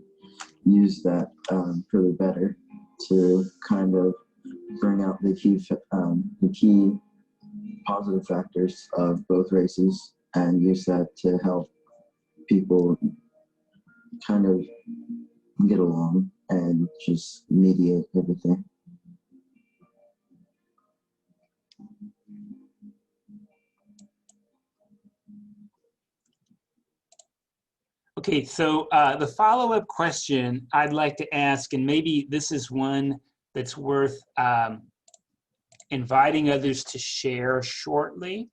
Speaker 20: use that for the better to kind of bring out the key positive factors of both races, and use that to help people kind of get along and just mediate everything.
Speaker 1: Okay, so the follow-up question I'd like to ask, and maybe this is one that's worth inviting others to share shortly,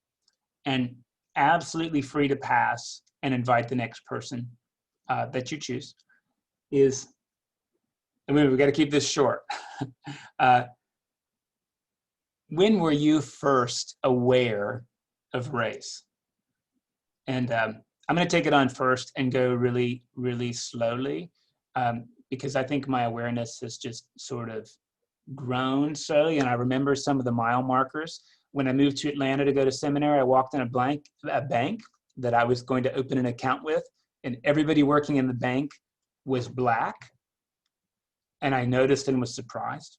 Speaker 1: and absolutely free to pass and invite the next person that you choose, is, I mean, we've got to keep this short. When were you first aware of race? And I'm going to take it on first and go really, really slowly, because I think my awareness has just sort of grown slowly. And I remember some of the mile markers. When I moved to Atlanta to go to seminary, I walked in a bank that I was going to open an account with, and everybody working in the bank was Black. And I noticed and was surprised.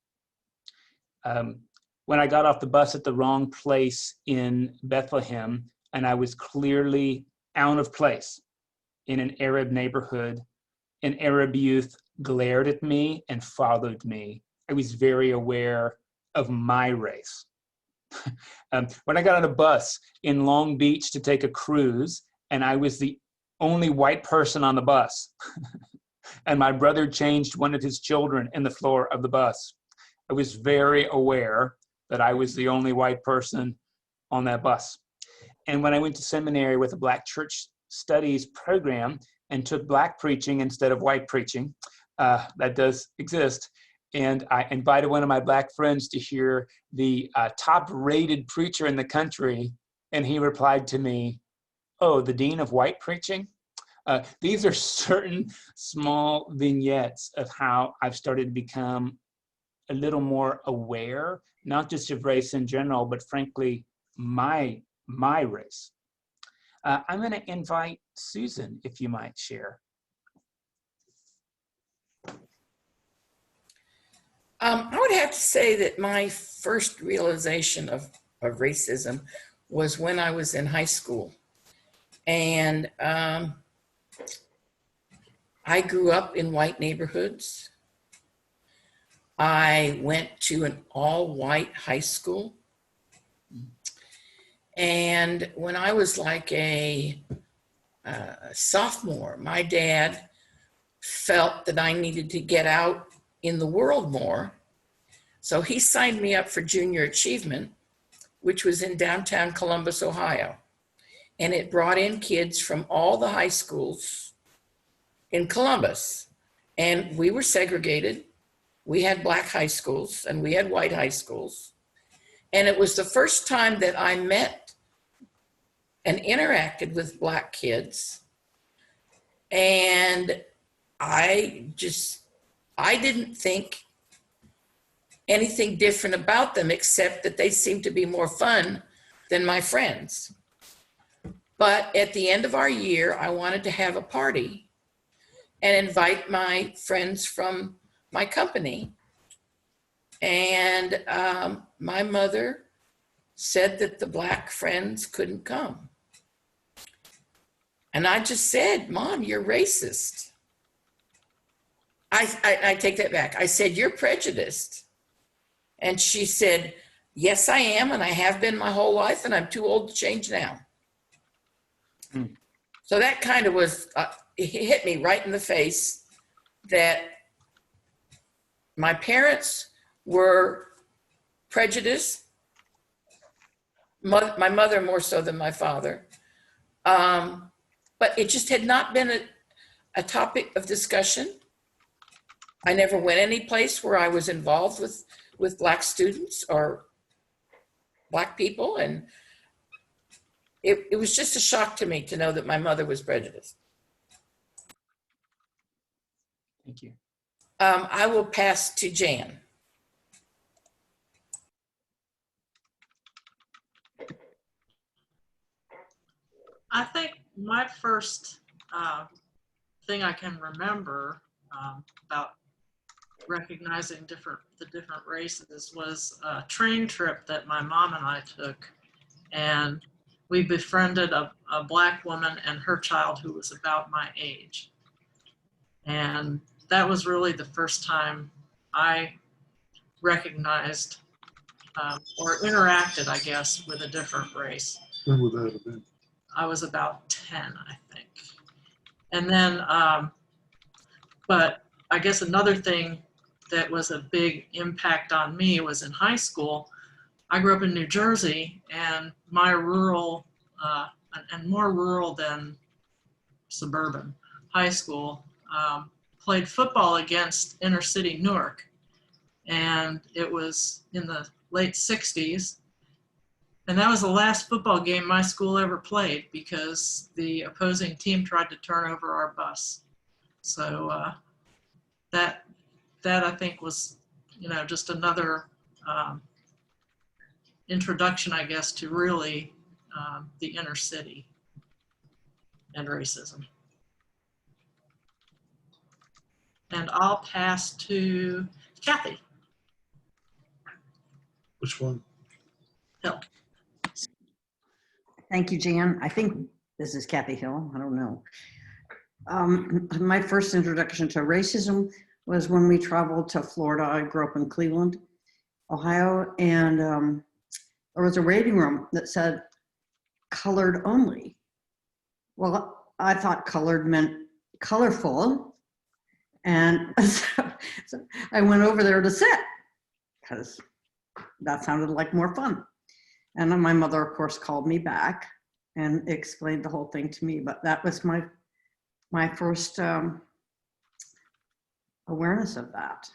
Speaker 1: When I got off the bus at the wrong place in Bethlehem, and I was clearly out of place in an Arab neighborhood, an Arab youth glared at me and followed me. I was very aware of my race. When I got on a bus in Long Beach to take a cruise, and I was the only white person on the bus, and my brother changed one of his children in the floor of the bus, I was very aware that I was the only white person on that bus. And when I went to seminary with a Black church studies program and took Black preaching instead of white preaching, that does exist. And I invited one of my Black friends to hear the top rated preacher in the country. And he replied to me, "Oh, the dean of white preaching?" These are certain small vignettes of how I've started to become a little more aware, not just of race in general, but frankly, my race. I'm going to invite Susan, if you might share.
Speaker 10: I would have to say that my first realization of racism was when I was in high school. And I grew up in white neighborhoods. I went to an all-white high school. And when I was like a sophomore, my dad felt that I needed to get out in the world more. So he signed me up for Junior Achievement, which was in downtown Columbus, Ohio. And it brought in kids from all the high schools in Columbus. And we were segregated. We had black high schools and we had white high schools. And it was the first time that I met and interacted with black kids. And I didn't think anything different about them, except that they seemed to be more fun than my friends. But at the end of our year, I wanted to have a party and invite my friends from my company. And my mother said that the black friends couldn't come. And I just said, Mom, you're racist. I take that back. I said, you're prejudiced. And she said, yes, I am. And I have been my whole life. And I'm too old to change now. So that kind of was, it hit me right in the face that my parents were prejudiced. My mother more so than my father. But it just had not been a topic of discussion. I never went any place where I was involved with black students or black people. And it was just a shock to me to know that my mother was prejudiced.
Speaker 1: Thank you.
Speaker 10: I will pass to Jan.
Speaker 14: I think my first thing I can remember about recognizing the different races was a train trip that my mom and I took, and we befriended a black woman and her child who was about my age. And that was really the first time I recognized or interacted, I guess, with a different race.
Speaker 15: When would that have been?
Speaker 14: I was about 10, I think. And then, but I guess another thing that was a big impact on me was in high school. I grew up in New Jersey, and my rural, and more rural than suburban high school, played football against inner city Newark. And it was in the late 60s. And that was the last football game my school ever played because the opposing team tried to turn over our bus. So that I think was, just another introduction, I guess, to really the inner city and racism. And I'll pass to Kathy.
Speaker 15: Which one?
Speaker 14: Hill.
Speaker 8: Thank you, Jan. I think this is Kathy Hill. I don't know. My first introduction to racism was when we traveled to Florida. I grew up in Cleveland, Ohio, and there was a waiting room that said colored only. Well, I thought colored meant colorful. And so I went over there to sit because that sounded like more fun. And then my mother, of course, called me back and explained the whole thing to me. But that was my first awareness of that,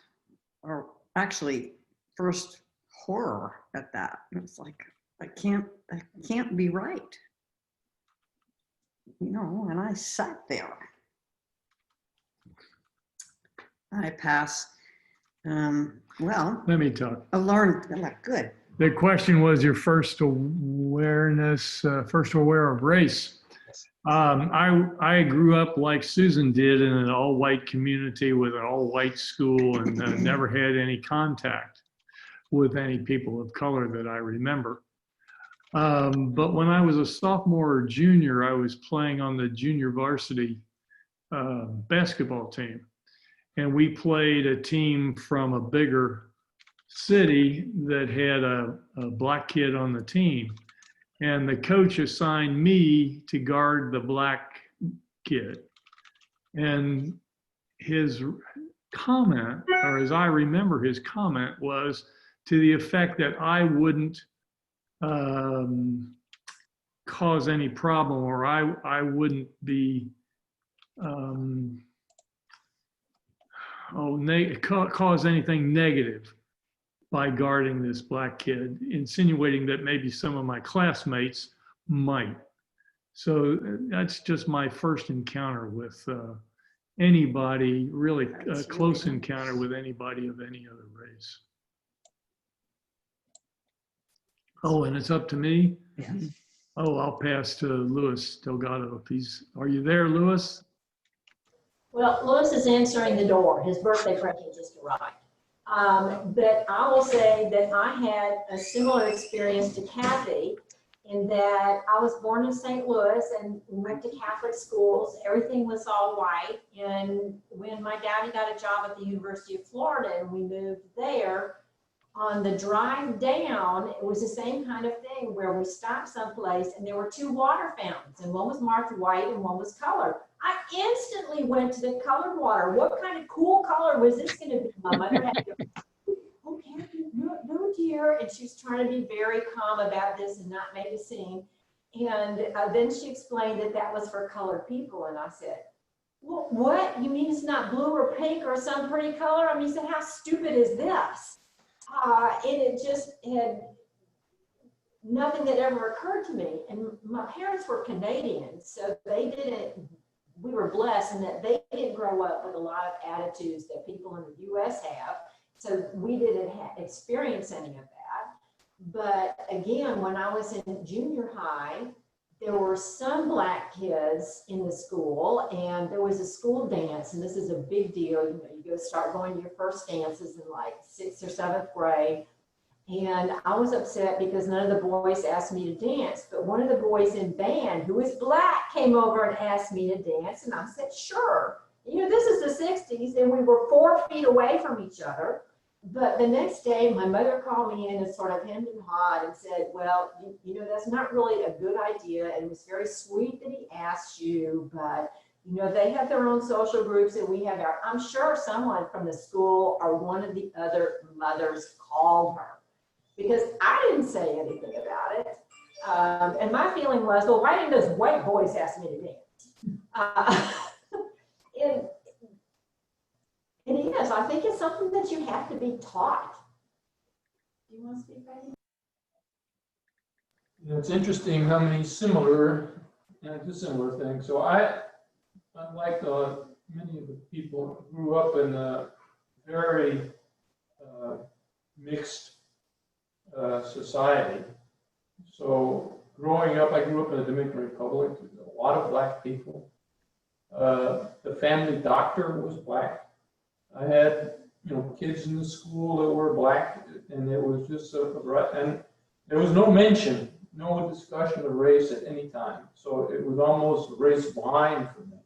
Speaker 8: or actually first horror at that. It's like, that can't be right. And I sat there. I pass. Well,
Speaker 9: let me talk.
Speaker 8: I learned, good.
Speaker 9: The question was your first awareness, first aware of race. I grew up like Susan did in an all-white community with an all-white school and never had any contact with any people of color that I remember. But when I was a sophomore or junior, I was playing on the junior varsity basketball team. And we played a team from a bigger city that had a black kid on the team. And the coach assigned me to guard the black kid. And his comment, or as I remember his comment, was, to the effect that I wouldn't cause any problem, or I wouldn't be cause anything negative by guarding this black kid, insinuating that maybe some of my classmates might. So that's just my first encounter with anybody, really a close encounter with anybody of any other race. Oh, and it's up to me? Oh, I'll pass to Louis Delgado. Are you there, Louis?
Speaker 18: Well, Louis is answering the door. His birthday present just arrived. But I will say that I had a similar experience to Kathy in that I was born in St. Louis and went to Catholic schools. Everything was all white. And when my daddy got a job at the University of Florida and we moved there, on the drive down, it was the same kind of thing where we stopped someplace and there were two water fountains and one was marked white and one was colored. I instantly went to the colored water. What kind of cool color was this going to be? My mother had to, oh, Kathy, no, dear. And she was trying to be very calm about this and not make a scene. And then she explained that that was for colored people. And I said, well, what? You mean it's not blue or pink or some pretty color? I mean, he said, how stupid is this? And it just had nothing that ever occurred to me. And my parents were Canadian, so we were blessed in that they didn't grow up with a lot of attitudes that people in the US have. So we didn't experience any of that. But again, when I was in junior high, there were some black kids in the school, and there was a school dance, and this is a big deal. You know, you start going to your first dances in like 6th or 7th grade. And I was upset because none of the boys asked me to dance, but one of the boys in band, who is black, came over and asked me to dance, and I said, sure. You know, this is the 60s, and we were 4 feet away from each other. But the next day, my mother called me in and sort of hemmed and hawed and said, well, you know, that's not really a good idea. And it was very sweet that he asked you, but, you know, they have their own social groups and we have our, I'm sure someone from the school or one of the other mothers called her because I didn't say anything about it. And my feeling was, well, why didn't those white boys ask me to dance? And yes, I think it's something that you have to be taught. Do you want to speak, Patty?
Speaker 12: You know, it's interesting how many similar and dissimilar things. So unlike many of the people, grew up in a very mixed society. So growing up, I grew up in the Dominican Republic. A lot of black people. The family doctor was black. I had, you know, kids in the school that were black, and it was just and there was no mention, no discussion of race at any time. So it was almost race blind for me.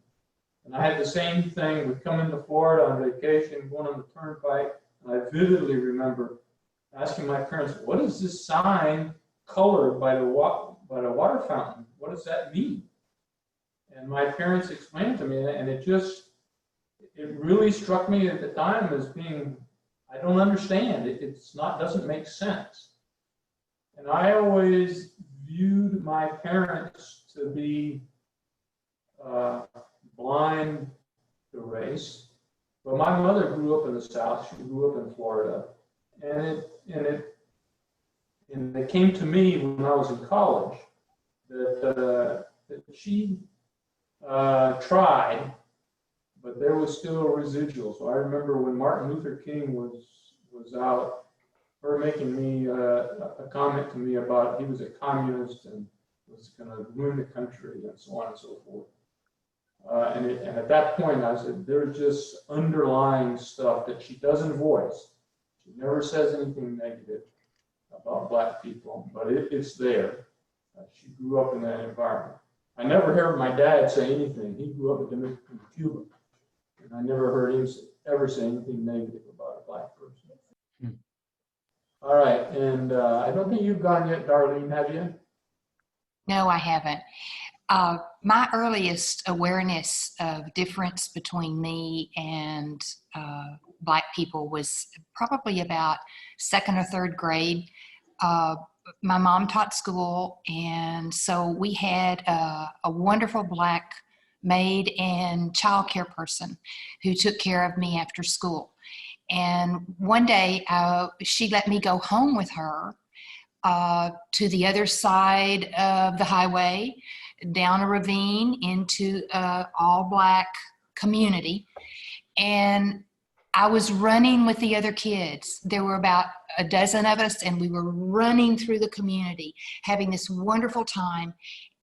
Speaker 12: And I had the same thing with coming to Florida on vacation, going on the turnpike, and I vividly remember asking my parents, what is this sign colored by the water fountain? What does that mean? And my parents explained to me, and it really struck me at the time as being, I don't understand. Doesn't make sense. And I always viewed my parents to be blind to race. But my mother grew up in the South. She grew up in Florida. And it came to me when I was in college that she tried, but there was still a residual. So I remember when Martin Luther King was out, her making me a comment to me about he was a communist and was going to ruin the country and so on and so forth. And at that point, I said, there's just underlying stuff that she doesn't voice. She never says anything negative about black people, but it's there. She grew up in that environment. I never heard my dad say anything. He grew up in Cuba. And I never heard him ever say anything negative about a black person. All right, and I don't think you've gone yet, Darlene, have you?
Speaker 13: No, I haven't. My earliest awareness of difference between me and Black people was probably about second or third grade. My mom taught school, and so we had a wonderful Black maid and childcare person who took care of me after school. And one day she let me go home with her to the other side of the highway, down a ravine into an all Black community. And I was running with the other kids. There were about a dozen of us, and we were running through the community, having this wonderful time.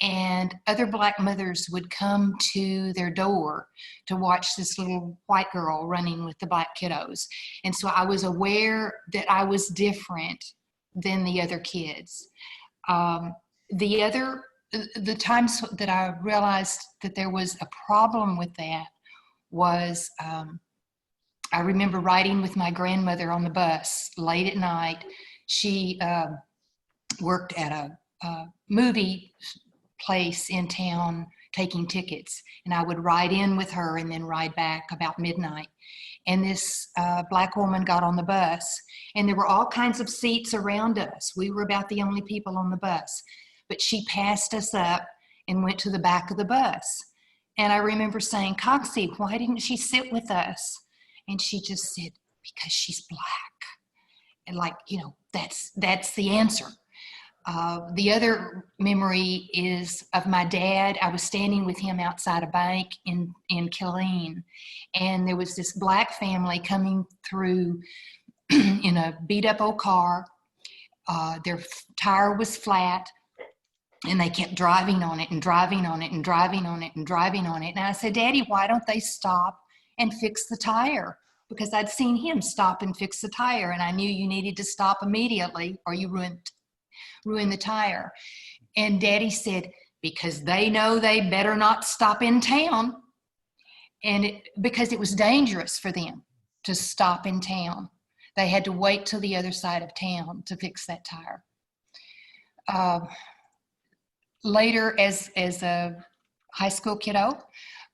Speaker 13: And other Black mothers would come to their door to watch this little white girl running with the Black kiddos. And so I was aware that I was different than the other kids. The times that I realized that there was a problem with that was, I remember riding with my grandmother on the bus late at night. She worked at a movie place in town taking tickets, and I would ride in with her and then ride back about midnight. And this Black woman got on the bus, and there were all kinds of seats around us. We were about the only people on the bus, but she passed us up and went to the back of the bus. And I remember saying, "Coxie, why didn't she sit with us?" And she just said, "Because she's Black." And like, that's the answer. The other memory is of my dad. I was standing with him outside a bank in Killeen, and there was this Black family coming through in a beat up old car. Their tire was flat, and they kept driving on it and driving on it and driving on it and driving on it. And I said, "Daddy, why don't they stop and fix the tire?" Because I'd seen him stop and fix the tire, and I knew you needed to stop immediately or you ruin the tire. And Daddy said, "Because they know they better not stop in town." And because it was dangerous for them to stop in town. They had to wait till the other side of town to fix that tire. Later, as a high school kiddo,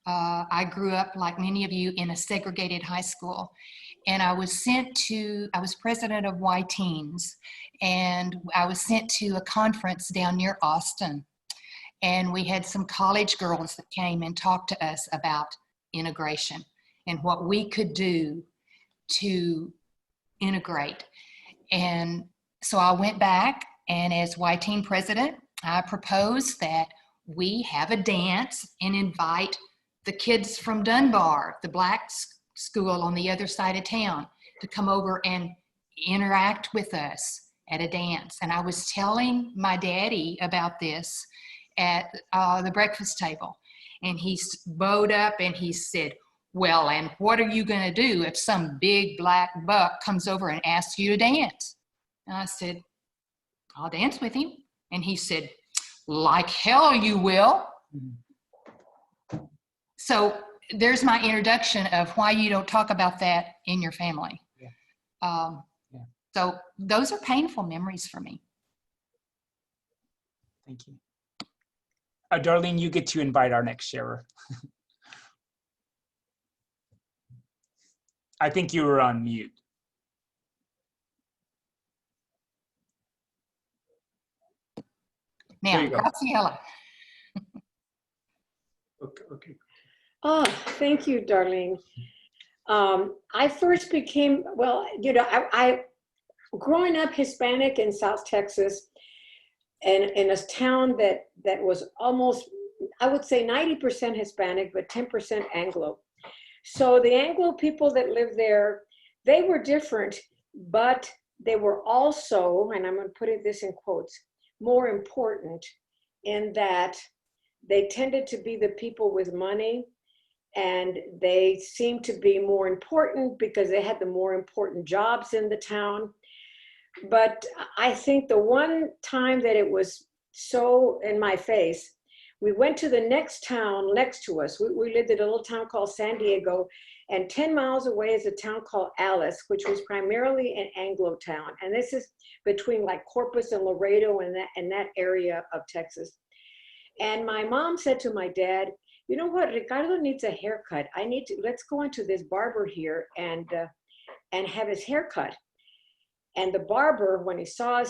Speaker 13: I grew up, like many of you, in a segregated high school. And I was president of Y Teens, and I was sent to a conference down near Austin. And we had some college girls that came and talked to us about integration and what we could do to integrate. And so I went back, and as Y Teen president, I proposed that we have a dance and invite the kids from Dunbar, the Black school on the other side of town, to come over and interact with us at a dance. And I was telling my daddy about this at the breakfast table. And he bowed up and he said, "Well, and what are you going to do if some big Black buck comes over and asks you to dance?" And I said, "I'll dance with him." And he said, "Like hell you will." So there's my introduction of why you don't talk about that in your family. Yeah. So those are painful memories for me.
Speaker 1: Thank you. Darlene, you get to invite our next sharer. I think you were on mute.
Speaker 13: Now, Graciela.
Speaker 1: Okay.
Speaker 16: Oh, thank you, Darlene. I first became, I growing up Hispanic in South Texas, and in a town that was almost, I would say 90% Hispanic, but 10% Anglo. So the Anglo people that lived there, they were different, but they were also, and I'm going to put this in quotes, more important in that they tended to be the people with money, and they seemed to be more important because they had the more important jobs in the town. But I think the one time that it was so in my face, we went to the next town next to us. We lived in a little town called San Diego, and 10 miles away is a town called Alice, which was primarily an Anglo town. And this is between like Corpus and Laredo and that area of Texas. And my mom said to my dad, "You know what, Ricardo needs a haircut. Let's go into this barber here and and have his hair cut. And the barber, when he saw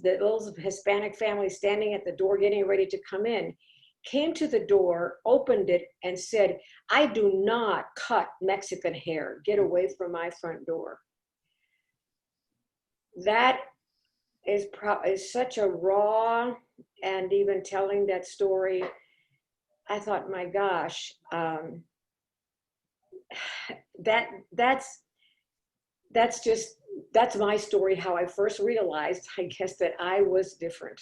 Speaker 16: the little Hispanic family standing at the door getting ready to come in, came to the door, opened it, and said, "I do not cut Mexican hair. Get away from my front door." That is such a raw, and even telling that story, I thought, my gosh, that's my story, how I first realized, I guess, that I was different.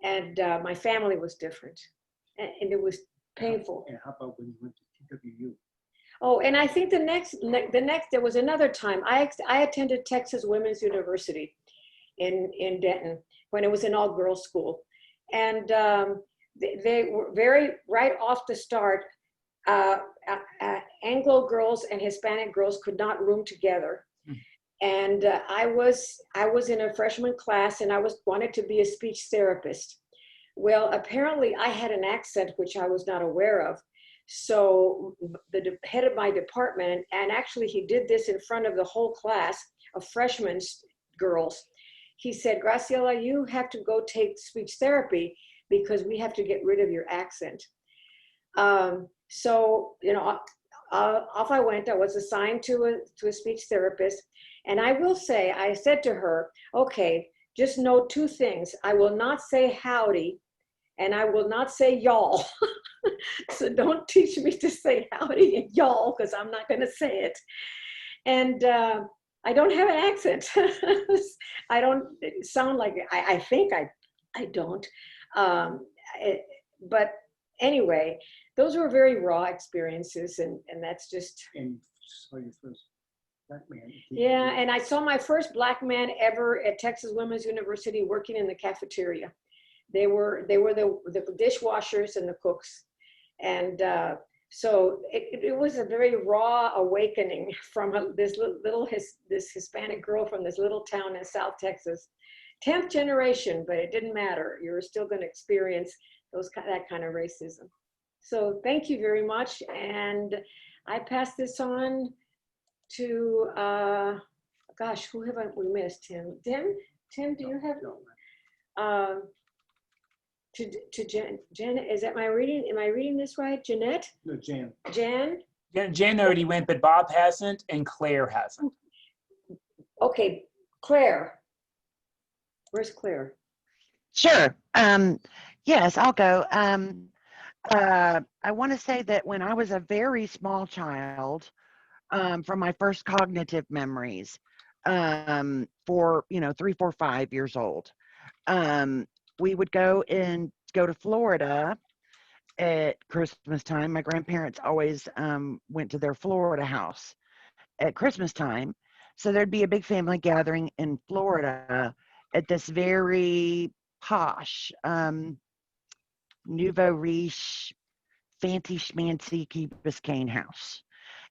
Speaker 16: And my family was different. And it was painful.
Speaker 11: And how about when you went to TWU?
Speaker 16: Oh, and I think there was another time. I attended Texas Women's University in Denton when it was an all-girls school. And they were right off the start, Anglo girls and Hispanic girls could not room together. And I was in a freshman class, and I wanted to be a speech therapist. Well, apparently I had an accent which I was not aware of. So the head of my department, and actually he did this in front of the whole class of freshman girls, he said, "Graciela, you have to go take speech therapy because we have to get rid of your accent." So, you know, off I went. I was assigned to a speech therapist. And I will say, I said to her, "Okay, just know two things. I will not say howdy, and I will not say y'all." So don't teach me to say howdy and y'all, because I'm not going to say it. And I don't have an accent. I don't sound like, I think I don't. But anyway, those were very raw experiences, and that's just.
Speaker 11: And saw your first black man.
Speaker 16: Yeah, and I saw my first black man ever at Texas Women's University working in the cafeteria. They were the dishwashers and the cooks. And so it was a very raw awakening from this Hispanic girl from this little town in South Texas. 10th generation, but it didn't matter. You were still going to experience that kind of racism. So thank you very much. And I pass this on to, gosh, who have we missed? Tim, do you have? No. To Jan, is that am I reading this right? Jeanette?
Speaker 11: No, Jan.
Speaker 16: Jan?
Speaker 1: Jan already went, but Bob hasn't and Claire hasn't.
Speaker 16: Okay, Claire. Where's Claire?
Speaker 17: Sure. Yes, I'll go. I want to say that when I was a very small child, from my first cognitive memories, for 3, 4, 5 years old, we would go to Florida at Christmas time. My grandparents always went to their Florida house at Christmas time. So there'd be a big family gathering in Florida at this very posh, nouveau riche, fancy schmancy Key Biscayne house.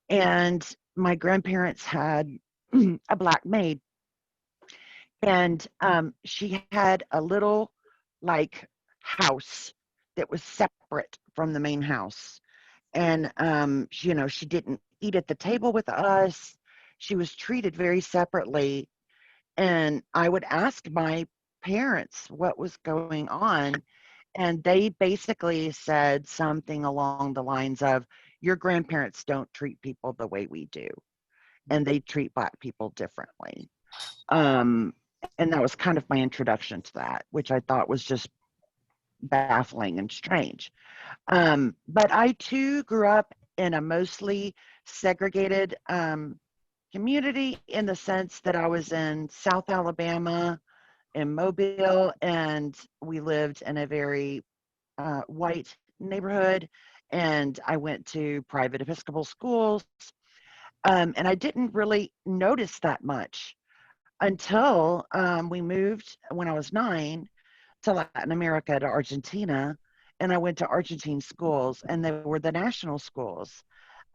Speaker 17: And my grandparents had a black maid. And she had a little house that was separate from the main house. And, she didn't eat at the table with us. She was treated very separately. And I would ask my parents what was going on. And they basically said something along the lines of, "Your grandparents don't treat people the way we do. And they treat Black people differently." And that was kind of my introduction to that, which I thought was just baffling and strange. But I too grew up in a mostly segregated community, in the sense that I was in South Alabama, in Mobile, and we lived in a very white neighborhood, and I went to private Episcopal schools, and I didn't really notice that much until we moved when I was 9 to Latin America, to Argentina, and I went to Argentine schools, and they were the national schools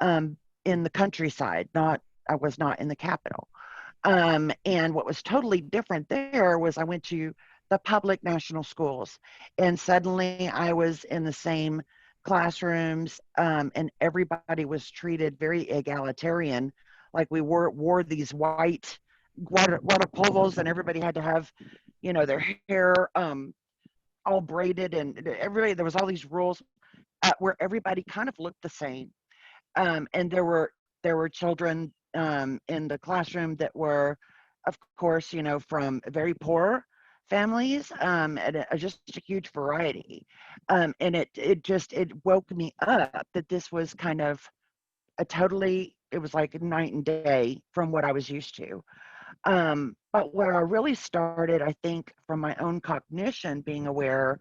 Speaker 17: in the countryside. I was not in the capital. And what was totally different there was I went to the public national schools, and suddenly I was in the same classrooms, and everybody was treated very egalitarian, Like we wore these white water polos, and everybody had to have, you know, their hair all braided, and everybody, there was all these rules where everybody kind of looked the same. And there were children in the classroom that were, of course, you know, from very poor families, and just a huge variety. And it woke me up that this was kind of it was like night and day from what I was used to. But where I really started, I think, from my own cognition, being aware,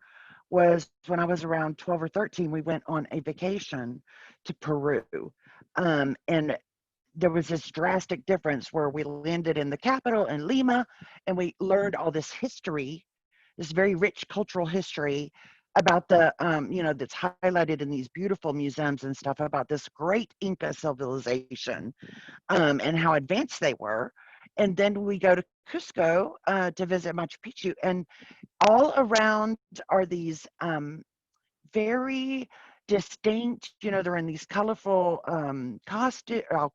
Speaker 17: was when I was around 12 or 13. We went on a vacation to Peru. And there was this drastic difference where we landed in the capital in Lima, and we learned all this history, this very rich cultural history about the, you know, that's highlighted in these beautiful museums and stuff about this great Inca civilization, and how advanced they were. And then we go to Cusco to visit Machu Picchu, and all around are these very distinct, you know, they're in these colorful I'll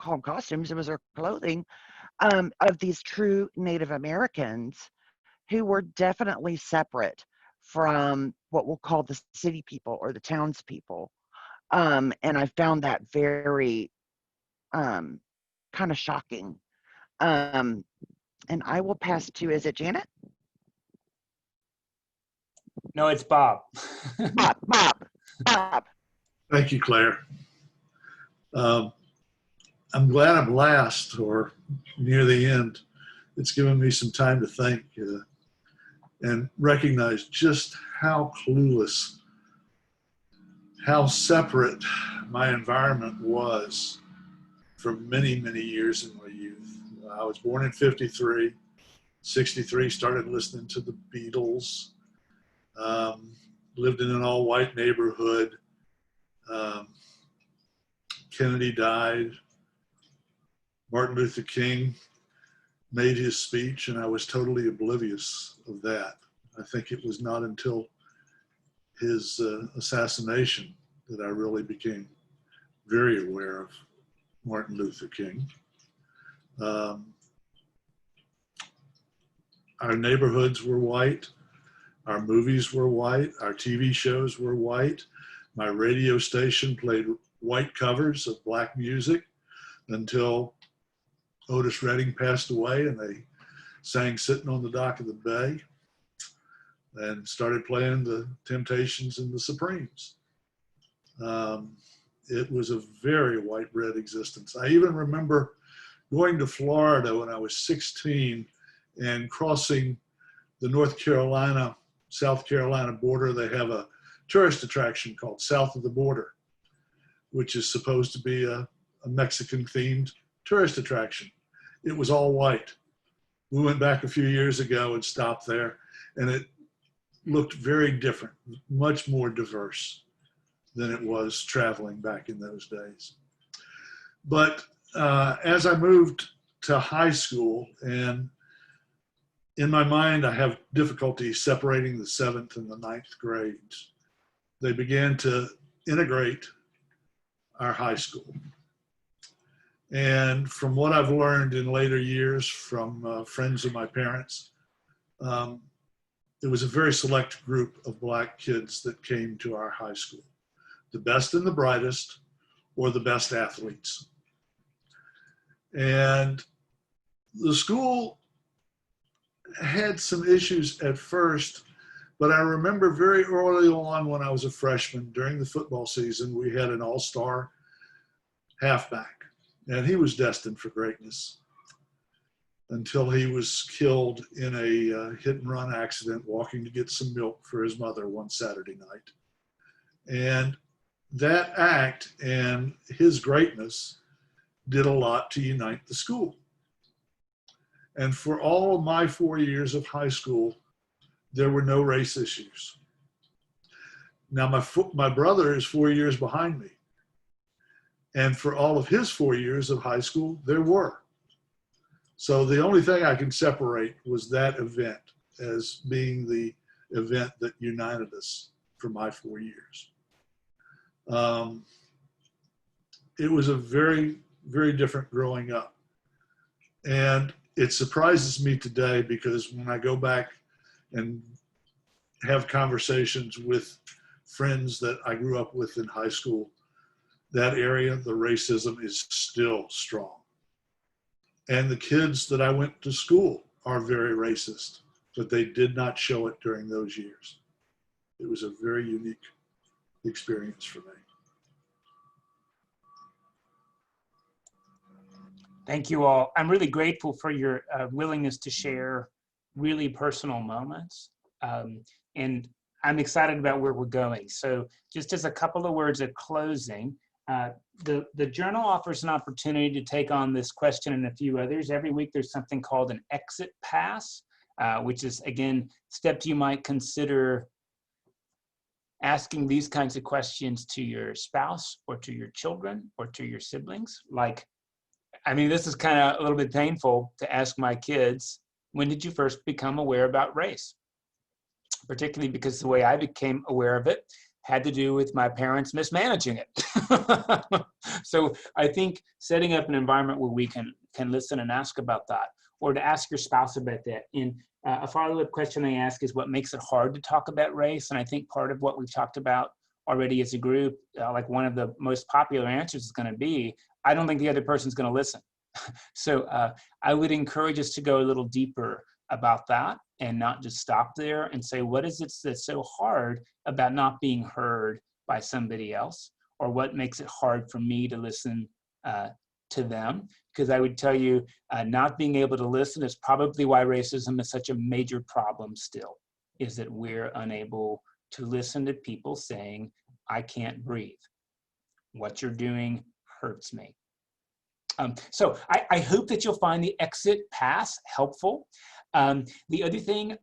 Speaker 17: call them costumes, it was their clothing, of these true Native Americans who were definitely separate from what we'll call the city people or the townspeople. And I found that very kind of shocking. And I will pass to, is it Janet?
Speaker 1: No, it's Bob.
Speaker 17: Bob.
Speaker 15: Thank you, Claire. I'm glad I'm last or near the end. It's given me some time to think and recognize just how clueless, how separate my environment was for many, many years in my youth. I was born in 53, 63, started listening to the Beatles, lived in an all-white neighborhood. Kennedy died. Martin Luther King made his speech, and I was totally oblivious of that. I think it was not until his assassination that I really became very aware of Martin Luther King. Our neighborhoods were white. Our movies were white. Our TV shows were white. My radio station played white covers of black music until Otis Redding passed away, and they sang Sitting on the Dock of the Bay and started playing the Temptations and the Supremes. It was a very white bread existence. I even remember going to Florida when I was 16 and crossing the North Carolina, South Carolina border. They have a tourist attraction called South of the Border, which is supposed to be a Mexican themed tourist attraction. It was all white. We went back a few years ago and stopped there, and it looked very different, much more diverse than it was traveling back in those days. But as I moved to high school, and in my mind, I have difficulty separating the 7th and the 9th grades. They began to integrate our high school. And from what I've learned in later years from friends of my parents, it was a very select group of black kids that came to our high school. The best and the brightest, or the best athletes. And the school had some issues at first, but I remember very early on when I was a freshman during the football season, we had an all-star halfback, and he was destined for greatness until he was killed in a hit-and-run accident walking to get some milk for his mother one Saturday night. And that act and his greatness did a lot to unite the school. And for all of my 4 years of high school, there were no race issues. Now, my brother is 4 years behind me. And for all of his 4 years of high school, there were. So the only thing I can separate was that event as being the event that united us for my 4 years. It was a very, very different growing up. And it surprises me today because when I go back and have conversations with friends that I grew up with in high school, that area, the racism is still strong. And the kids that I went to school are very racist, but they did not show it during those years. It was a very unique experience for me.
Speaker 1: Thank you all. I'm really grateful for your willingness to share really personal moments. And I'm excited about where we're going. So just as a couple of words of closing, the journal offers an opportunity to take on this question and a few others. Every week there's something called an exit pass, which is, again, steps you might consider asking these kinds of questions to your spouse or to your children or to your siblings. Like, I mean, this is kind of a little bit painful to ask my kids, when did you first become aware about race? Particularly because the way I became aware of it had to do with my parents mismanaging it. So I think setting up an environment where we can listen and ask about that, or to ask your spouse about that. And a follow-up question I ask is, what makes it hard to talk about race? And I think part of what we've talked about already as a group, like one of the most popular answers is going to be, I don't think the other person's going to listen. So I would encourage us to go a little deeper about that and not just stop there and say, what is it that's so hard about not being heard by somebody else? Or what makes it hard for me to listen to them? Because I would tell you, not being able to listen is probably why racism is such a major problem still, is that we're unable to listen to people saying, I can't breathe. What you're doing hurts me. So I hope that you'll find the exit pass helpful. The other thing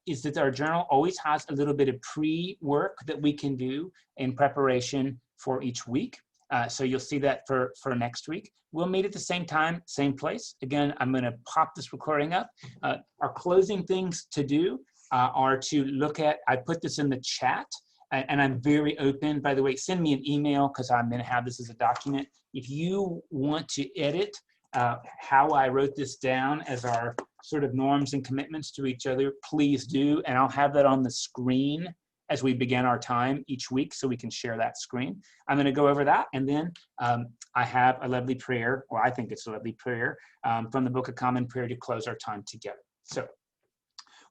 Speaker 1: is that our journal always has a little bit of pre-work that we can do in preparation for each week. So you'll see that for next week. We'll meet at the same time, same place. Again, I'm going to pop this recording up. Our closing things to do are to look at, I put this in the chat, and I'm very open. By the way, send me an email because I'm going to have this as a document. If you want to edit how I wrote this down as our sort of norms and commitments to each other, please do. And I'll have that on the screen as we begin our time each week so we can share that screen. I'm going to go over that. And then I have a lovely prayer, or I think it's a lovely prayer, from the Book of Common Prayer to close our time together. So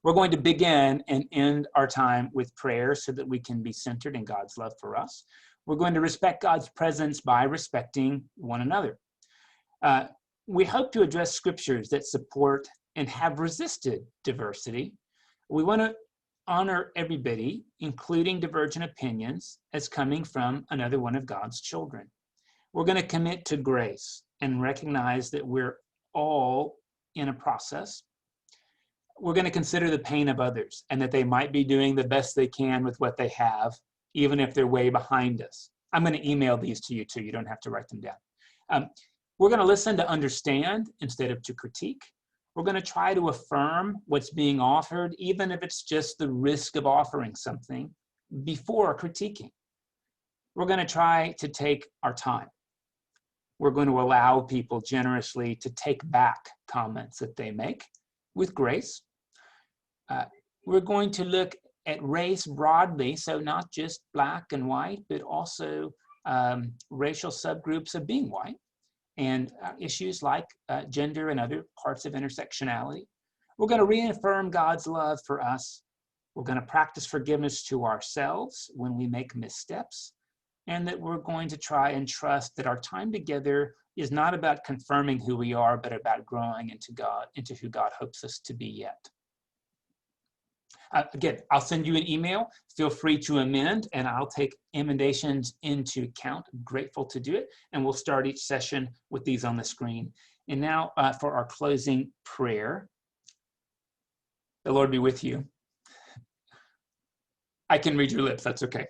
Speaker 1: we're going to begin and end our time with prayer so that we can be centered in God's love for us. We're going to respect God's presence by respecting one another. We hope to address scriptures that support and have resisted diversity. We want to honor everybody, including divergent opinions, as coming from another one of God's children. We're going to commit to grace and recognize that we're all in a process. We're going to consider the pain of others and that they might be doing the best they can with what they have, even if they're way behind us. I'm going to email these to you too. You don't have to write them down. We're going to listen to understand instead of to critique. We're going to try to affirm what's being offered, even if it's just the risk of offering something, before critiquing. We're going to try to take our time. We're going to allow people generously to take back comments that they make with grace. We're going to look at race broadly, so not just black and white, but also racial subgroups of being white, and issues like gender and other parts of intersectionality. We're going to reaffirm God's love for us. We're going to practice forgiveness to ourselves when we make missteps, and that we're going to try and trust that our time together is not about confirming who we are, but about growing into who God hopes us to be yet. Again, I'll send you an email. Feel free to amend, and I'll take emendations into account. I'm grateful to do it, and we'll start each session with these on the screen. And now for our closing prayer. The Lord be with you. I can read your lips, that's okay.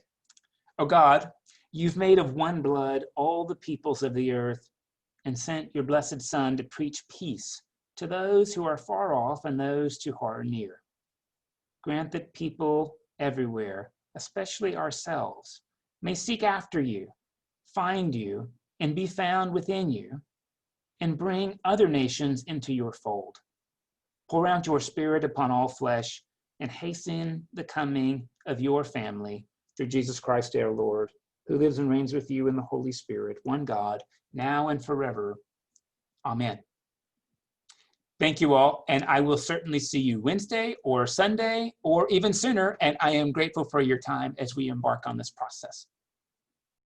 Speaker 1: Oh God, you've made of one blood all the peoples of the earth and sent your blessed Son to preach peace to those who are far off and those who are near. Grant that people everywhere, especially ourselves, may seek after you, find you, and be found within you, and bring other nations into your fold. Pour out your Spirit upon all flesh and hasten the coming of your family through Jesus Christ our Lord, who lives and reigns with you in the Holy Spirit, one God, now and forever. Amen. Thank you all, and I will certainly see you Wednesday or Sunday or even sooner, and I am grateful for your time as we embark on this process.